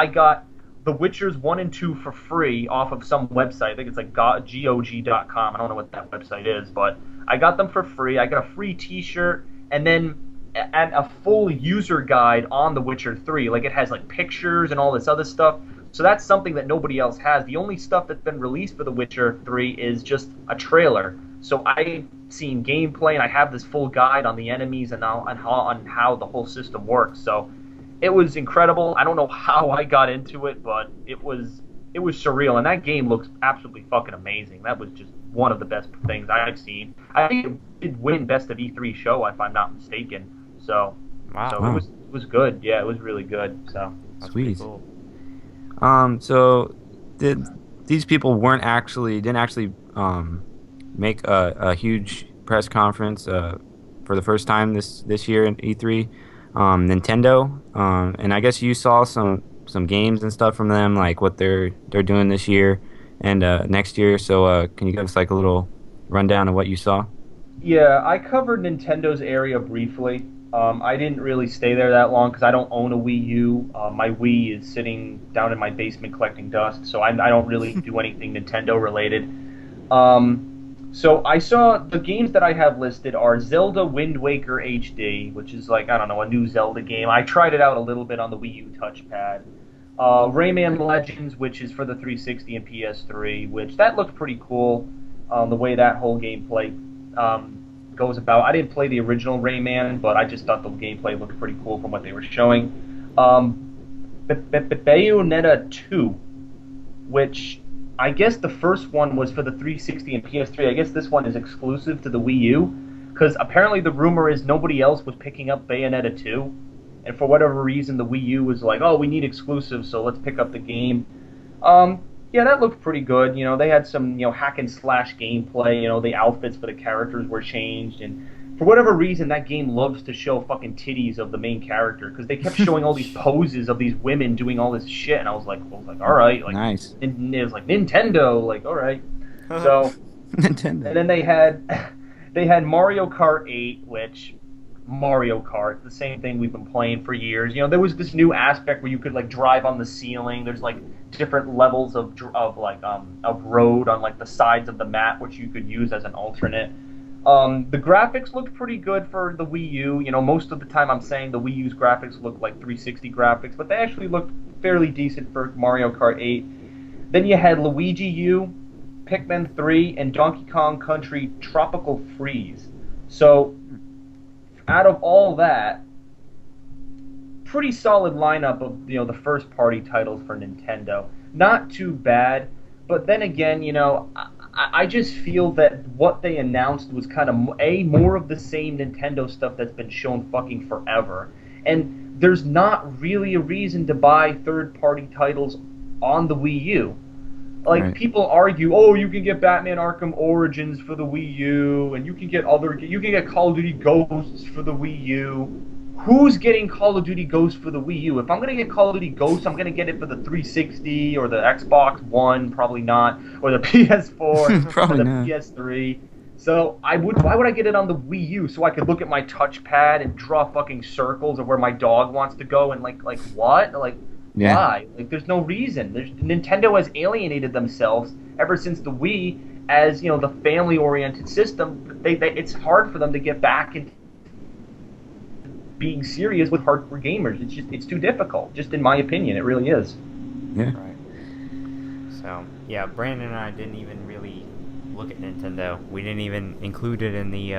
got The Witchers 1 and 2 for free off of some website. I think it's like GOG.com. I don't know what that website is, but I got them for free. I got a free t-shirt, and then a full user guide on The Witcher 3. Like, it has like pictures and all this other stuff. So that's something that nobody else has. The only stuff that's been released for The Witcher 3 is just a trailer. So I've seen gameplay, and I have this full guide on the enemies and on how the whole system works. So it was incredible. I don't know how I got into it, but it was surreal. And that game looks absolutely fucking amazing. That was just one of the best things I've seen. I think it did win Best of E3 show, if I'm not mistaken. So, it was good. Yeah, it was really good. So sweet. Cool. So these people didn't actually make a huge press conference for the first time this year in E3. Nintendo, and I guess you saw some games and stuff from them, like what they're doing this year and next year. So can you give us like a little rundown of what you saw? Yeah, I covered Nintendo's area briefly. I didn't really stay there that long because I don't own a Wii U. My Wii is sitting down in my basement collecting dust, so I don't really do anything Nintendo related. So I saw the games that I have listed are Zelda Wind Waker HD, which is like, I don't know, a new Zelda game. I tried it out a little bit on the Wii U touchpad. Rayman Legends, which is for the 360 and PS3, which that looked pretty cool, the way that whole gameplay goes about. I didn't play the original Rayman, but I just thought the gameplay looked pretty cool from what they were showing. Bayonetta 2, which I guess the first one was for the 360 and PS3. I guess this one is exclusive to the Wii U, because apparently the rumor is nobody else was picking up Bayonetta 2, and for whatever reason the Wii U was like, oh, we need exclusives, so let's pick up the game. Yeah, that looked pretty good. They had some hack and slash gameplay. The outfits for the characters were changed, and for whatever reason, that game loves to show fucking titties of the main character because they kept showing all these poses of these women doing all this shit, and I was like, all right, like, Nice. and it was like Nintendo, like, all right. So, Nintendo. and then they had Mario Kart 8, which Mario Kart, the same thing we've been playing for years. You know, there was this new aspect where you could like drive on the ceiling. There's like different levels of road on like the sides of the map, which you could use as an alternate. The graphics looked pretty good for the Wii U. You know, most of the time I'm saying the Wii U's graphics look like 360 graphics, but they actually looked fairly decent for Mario Kart 8. Then you had Luigi U, Pikmin 3, and Donkey Kong Country Tropical Freeze. So, out of all that, pretty solid lineup of, you know, the first party titles for Nintendo. Not too bad, but then again, you know, I just feel that what they announced was kind of more of the same Nintendo stuff that's been shown fucking forever. And there's not really a reason to buy third-party titles on the Wii U. Like, right. People argue, oh, you can get Batman Arkham Origins for the Wii U, and you can get Call of Duty Ghosts for the Wii U. Who's getting Call of Duty Ghosts for the Wii U? If I'm going to get Call of Duty Ghosts, I'm going to get it for the 360 or the Xbox One, probably not, or the PS4 or the not. PS3. So why would I get it on the Wii U so I could look at my touchpad and draw fucking circles of where my dog wants to go and like what? Like, yeah. Why? Like, there's no reason. Nintendo has alienated themselves ever since the Wii as, you know, the family-oriented system. It's hard for them to get back into being serious with hardcore gamers. It's too difficult. Just in my opinion, it really is. Yeah. Right. So yeah, Brandon and I didn't even really look at Nintendo. We didn't even include it in the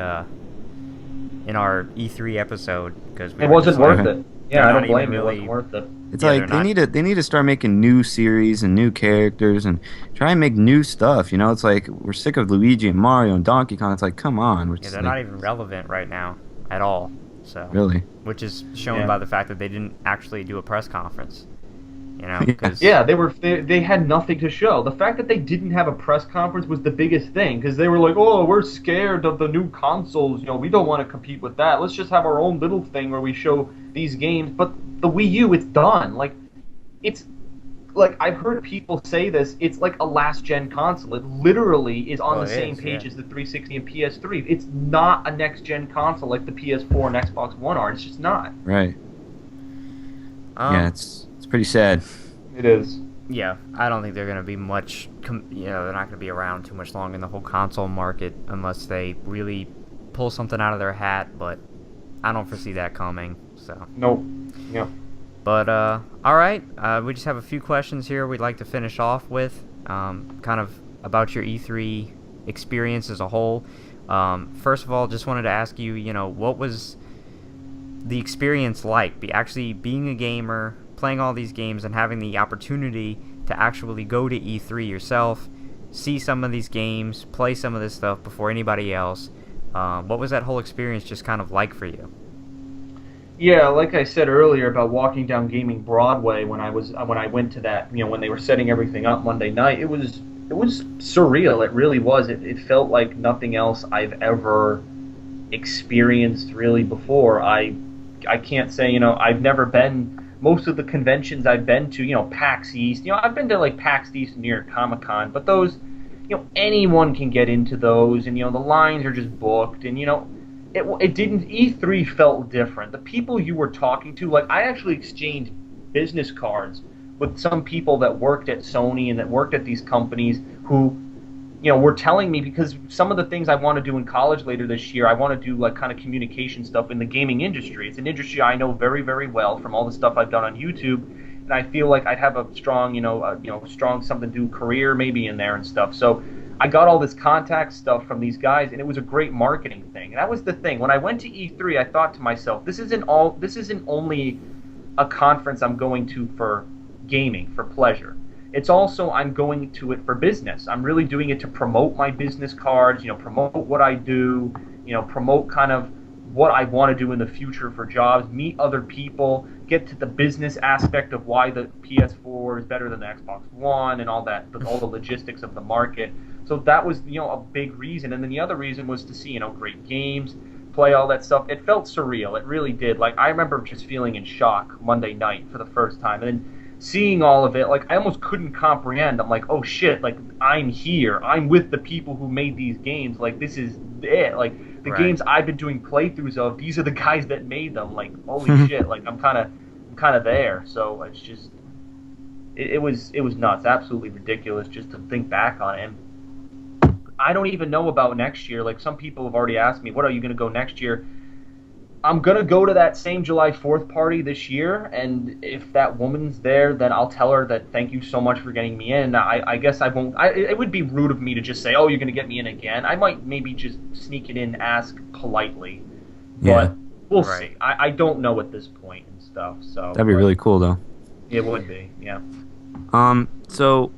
in our E3 episode because it wasn't worth it. Yeah, I don't blame you. It wasn't worth it. It's like they need to start making new series and new characters and try and make new stuff. You know, it's like we're sick of Luigi and Mario and Donkey Kong. It's like, come on. They're not even relevant right now at all. So really, which is shown by the fact that they didn't actually do a press conference. You know, they had nothing to show. The fact that they didn't have a press conference was the biggest thing because they were like, oh, we're scared of the new consoles. You know, we don't want to compete with that. Let's just have our own little thing where we show these games. But the Wii U, it's done. Like, it's like I've heard people say this. It's like a last-gen console. It literally is on the same page as the 360 and PS3. It's not a next-gen console like the PS4 and Xbox One are. It's just not. Right. Yeah, it's pretty sad. It is. Yeah, I don't think they're going to be much, they're not going to be around too much longer in the whole console market unless they really pull something out of their hat, but I don't foresee that coming, so. Nope. Yeah. But, alright, we just have a few questions here we'd like to finish off with, kind of about your E3 experience as a whole. First of all, just wanted to ask you, you know, what was the experience like, actually being a gamer, playing all these games, and having the opportunity to actually go to E3 yourself, see some of these games, play some of this stuff before anybody else. What was that whole experience just kind of like for you? Yeah, like I said earlier about walking down Gaming Broadway when I went to that, you know, when they were setting everything up Monday night, it was surreal. It really was. It felt like nothing else I've ever experienced really before. I can't say, you know, I've never been. Most of the conventions I've been to, you know, PAX East, you know, I've been to like PAX East and New York Comic Con, but those, you know, anyone can get into those, and you know, the lines are just booked, and you know, it didn't. E3 felt different. The people you were talking to, like, I actually exchanged business cards with some people that worked at Sony and that worked at these companies who, you know, were telling me, because some of the things I want to do in college later this year, I want to do like kind of communication stuff in the gaming industry. It's an industry I know very, very well from all the stuff I've done on YouTube, and I feel like I'd have a strong, strong something to do career maybe in there and stuff. So I got all this contact stuff from these guys, and it was a great marketing thing. And that was the thing. When I went to E3, I thought to myself, this isn't only a conference I'm going to for gaming, for pleasure. It's also I'm going to it for business. I'm really doing it to promote my business cards, you know, promote what I do, you know, promote kind of what I want to do in the future for jobs, meet other people, get to the business aspect of why the PS4 is better than the Xbox One and all that, all the logistics of the market. So that was, you know, a big reason. And then the other reason was to see, you know, great games, play all that stuff. It felt surreal. It really did. Like, I remember just feeling in shock Monday night for the first time, and then seeing all of it. Like, I almost couldn't comprehend. I'm like, oh shit! Like, I'm here. I'm with the people who made these games. Like, this is it. Like, the games I've been doing playthroughs of. These are the guys that made them. Like, holy shit! Like, I'm kind of there. So it's just, it was nuts. Absolutely ridiculous just to think back on it. And I don't even know about next year. Like, some people have already asked me, what are you going to go next year? I'm going to go to that same July 4th party this year, and if that woman's there, then I'll tell her that thank you so much for getting me in. I guess I won't. It would be rude of me to just say, oh, you're going to get me in again. I might maybe just sneak it in, ask politely. But we'll see. I don't know at this point and stuff. So that'd be really cool, though. It would be, yeah. So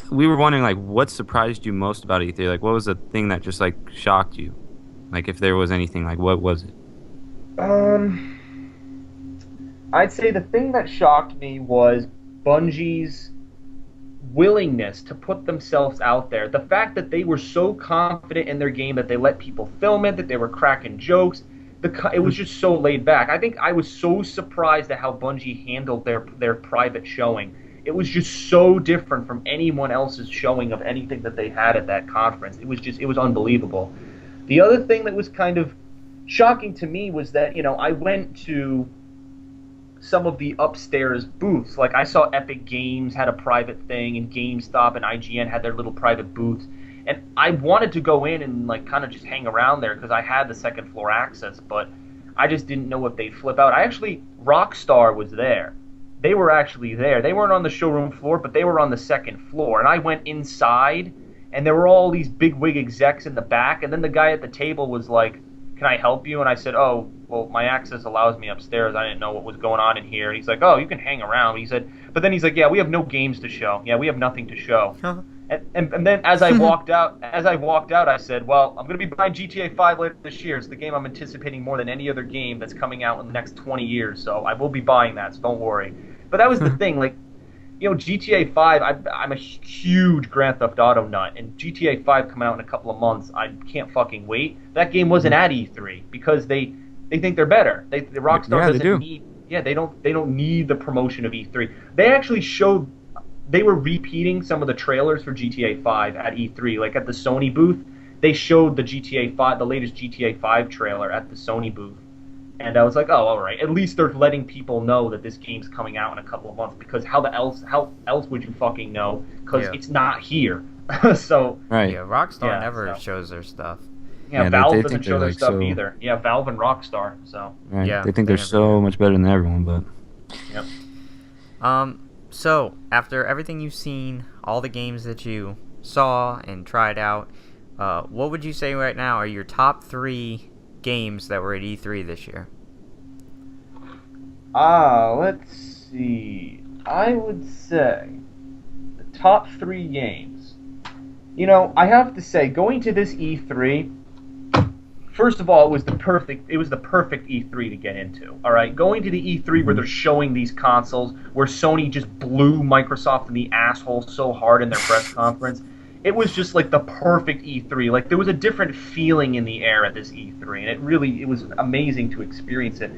we were wondering, like, what surprised you most about E3? Like, what was the thing that just, like, shocked you? Like, if there was anything, like, what was it? I'd say the thing that shocked me was Bungie's willingness to put themselves out there. The fact that they were so confident in their game that they let people film it, that they were cracking jokes. It was just so laid back. I think I was so surprised at how Bungie handled their private showing. It was just so different from anyone else's showing of anything that they had at that conference. It was unbelievable. The other thing that was kind of shocking to me was that, I went to some of the upstairs booths. Like, I saw Epic Games had a private thing, and GameStop and IGN had their little private booths. And I wanted to go in and, like, kind of just hang around there because I had the second floor access, but I just didn't know if they'd flip out. Rockstar was there. They were actually there. They weren't on the showroom floor, but they were on the second floor. And I went inside, and there were all these big wig execs in the back, and then the guy at the table was like, can I help you? And I said, oh, well, my access allows me upstairs. I didn't know what was going on in here. And he's like, oh, you can hang around. But then he's like, yeah, we have no games to show. Yeah, we have nothing to show. And then as I walked out, I said, well, I'm going to be buying GTA 5 later this year. It's the game I'm anticipating more than any other game that's coming out in the next 20 years. So I will be buying that, so don't worry. But that was the thing, like, GTA 5, I'm a huge Grand Theft Auto nut, and GTA 5 coming out in a couple of months, I can't fucking wait. That game wasn't at E3 because they think they're better. The Rockstar doesn't need. Yeah, they don't need the promotion of E3. They actually showed. They were repeating some of the trailers for GTA 5 at E3, like at the Sony booth. They showed the latest GTA 5 trailer at the Sony booth. And I was like, oh, all right. At least they're letting people know that this game's coming out in a couple of months. Because how else would you fucking know? Because it's not here. So yeah, Rockstar never shows their stuff. Yeah, Valve doesn't show their stuff either. Yeah, Valve and Rockstar. So they think they're so much better than everyone, but So after everything you've seen, all the games that you saw and tried out, what would you say right now are your top 3 games that were at E3 this year? Let's see. I would say the top 3 games. I have to say, going to this E3, first of all, it was the perfect E3 to get into. All right, going to the E3 where they're showing these consoles, where Sony just blew Microsoft in the asshole so hard in their press conference. It was just like the perfect E3. Like, there was a different feeling in the air at this E3, and it was amazing to experience it.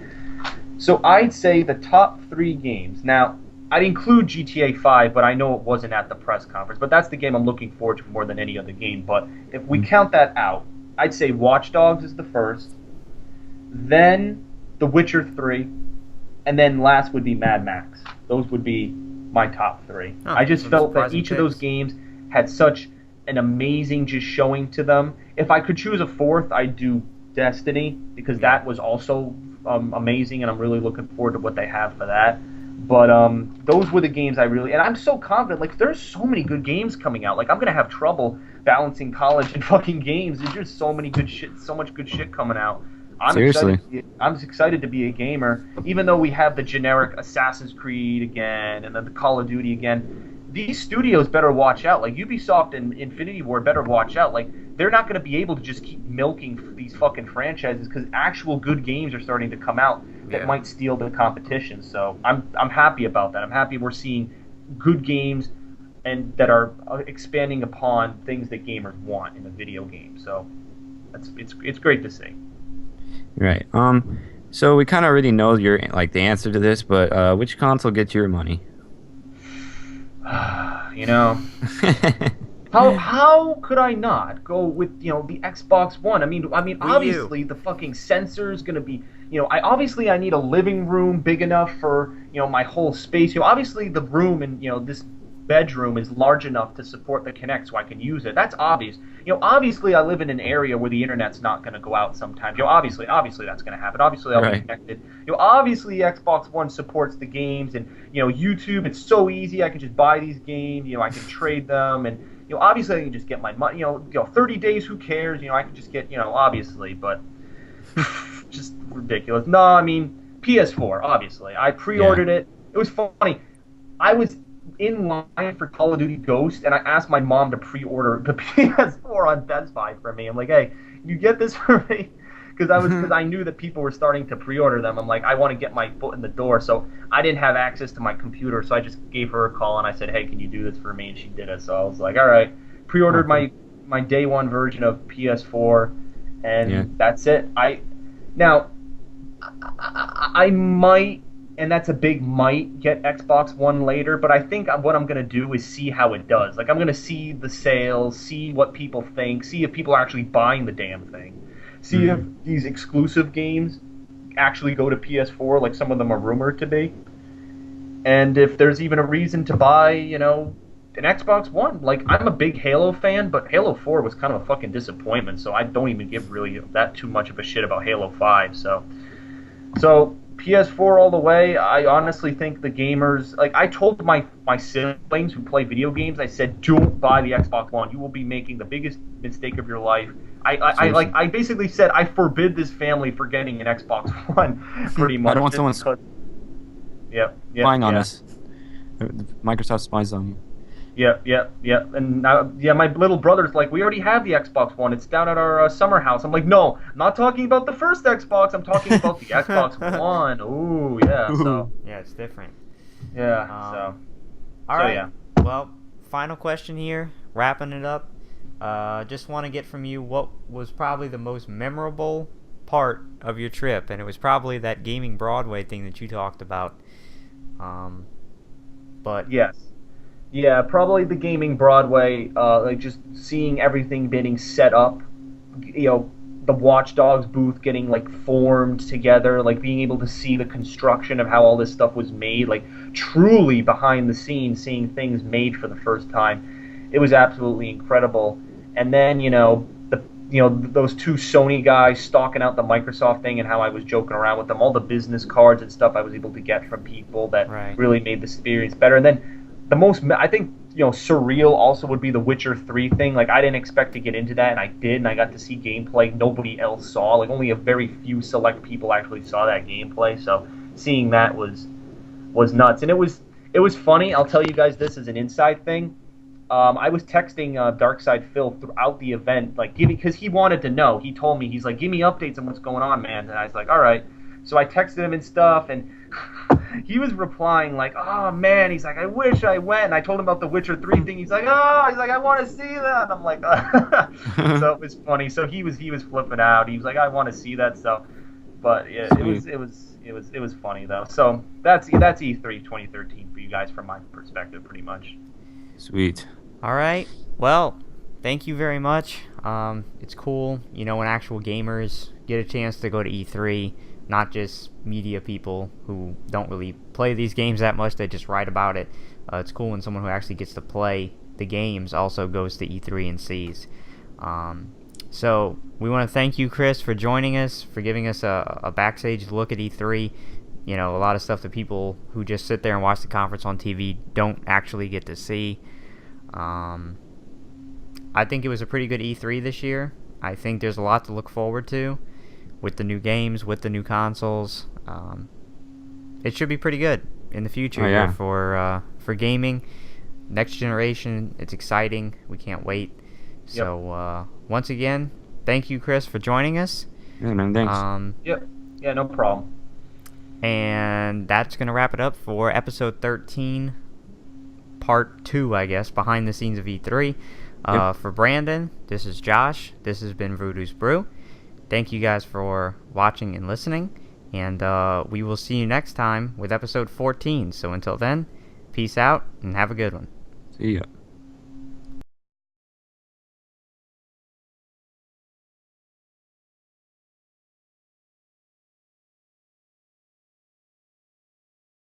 So I'd say the top 3 games. Now, I'd include GTA 5, but I know it wasn't at the press conference. But that's the game I'm looking forward to more than any other game. But if we count that out, I'd say Watch Dogs is the first, then The Witcher 3, and then last would be Mad Max. Those would be my top 3. I just felt that each of those games had such an amazing just showing to them. If I could choose a 4th, I'd do Destiny, because that was also amazing, and I'm really looking forward to what they have for that. But those were the games and I'm so confident. Like, there's so many good games coming out. Like, I'm gonna have trouble balancing college and fucking games. There's just so much good shit coming out. Seriously. I'm excited to be a gamer, even though we have the generic Assassin's Creed again, and then the Call of Duty again. These studios better watch out. Like, Ubisoft and Infinity Ward better watch out. Like, they're not going to be able to just keep milking these fucking franchises, because actual good games are starting to come out that might steal the competition. So I'm happy about that. I'm happy we're seeing good games and that are expanding upon things that gamers want in a video game. So it's great to see. Right. So we kind of already know your like the answer to this, but which console gets your money? You know, how could I not go with the Xbox One? I mean Wii U. obviously the fucking sensor's gonna be I need a living room big enough for my whole space. Obviously the room in this bedroom is large enough to support the Kinect so I can use it. That's obvious. Obviously I live in an area where the internet's not gonna go out sometimes. Obviously that's gonna happen. Obviously I'll be Right. connected. Obviously Xbox One supports the games and YouTube. It's so easy. I can just buy these games. I can trade them and obviously I can just get my money. 30 days. Who cares? I can just get obviously, but just ridiculous. No, I mean PS4. Obviously, I pre-ordered it. It was funny. I was in line for Call of Duty Ghost, and I asked my mom to pre-order the PS4 on Best Buy for me. I'm like, hey, can you get this for me? Because I knew that people were starting to pre-order them. I'm like, I want to get my foot in the door, so I didn't have access to my computer, so I just gave her a call and I said, hey, can you do this for me? And she did it. So I was like, all right, pre-ordered my day one version of PS4, and that's it. Now I might, and that's a big might, get Xbox One later, but I think what I'm going to do is see how it does. Like, I'm going to see the sales, see what people think, see if people are actually buying the damn thing, see if these exclusive games actually go to PS4, like some of them are rumored to be, and if there's even a reason to buy, an Xbox One. Like, I'm a big Halo fan, but Halo 4 was kind of a fucking disappointment, so I don't even give really that too much of a shit about Halo 5, So PS4 all the way. I honestly think the gamers, like, I told my siblings who play video games, I said, don't buy the Xbox One. You will be making the biggest mistake of your life. I basically said I forbid this family for getting an Xbox One, pretty much. I don't want someone spying on us. Microsoft spies on you. Yeah. And now, my little brother's like, we already have the Xbox One. It's down at our summer house. I'm like, no, I'm not talking about the first Xbox. I'm talking about the Xbox One. Ooh, yeah. So Yeah, it's different. yeah. All right. Yeah. Well, final question here, wrapping it up. Just want to get from you what was probably the most memorable part of your trip, and it was probably that gaming Broadway thing that you talked about. But Yes. Yeah, probably the gaming Broadway, like just seeing everything getting set up, the Watch Dogs booth getting like formed together, like being able to see the construction of how all this stuff was made, like truly behind the scenes, seeing things made for the first time. It was absolutely incredible. And then, those two Sony guys stalking out the Microsoft thing and how I was joking around with them, all the business cards and stuff I was able to get from people that really made the experience better. And then the most, I think, surreal also would be the Witcher 3 thing. Like, I didn't expect to get into that, and I did, and I got to see gameplay nobody else saw. Like, only a very few select people actually saw that gameplay, so seeing that was nuts. And it was funny. I'll tell you guys this as an inside thing. I was texting Darkside Phil throughout the event, like, because he wanted to know. He told me, he's like, give me updates on what's going on, man. And I was like, all right. So I texted him and stuff, and he was replying like, oh man, he's like, I wish I went. And I told him about the Witcher 3 thing. He's like, I want to see that. And I'm like, so it was funny. So he was flipping out. He was like, I want to see that stuff. But yeah, it was funny though. So that's E3 2013 for you guys from my perspective, pretty much. Sweet. all right. Well, thank you very much. It's cool, when actual gamers get a chance to go to E3. Not just media people who don't really play these games that much, they just write about it. It's cool when someone who actually gets to play the games also goes to E3 and sees. So we want to thank you, Chris, for joining us, for giving us a backstage look at E3. A lot of stuff that people who just sit there and watch the conference on TV don't actually get to see. I think it was a pretty good E3 this year. I think there's a lot to look forward to with the new games, with the new consoles. It should be pretty good in the future for gaming. Next generation, it's exciting. We can't wait. Yep. So once again, thank you, Chris, for joining us. Yeah, man, thanks. Yeah, no problem. And that's going to wrap it up for episode 13, part 2, I guess, behind the scenes of E3. For Brandon, this is Josh. This has been Voodoo's Brew. thank you guys for watching and listening, and we will see you next time with episode 14. So until then, peace out and have a good one. See ya.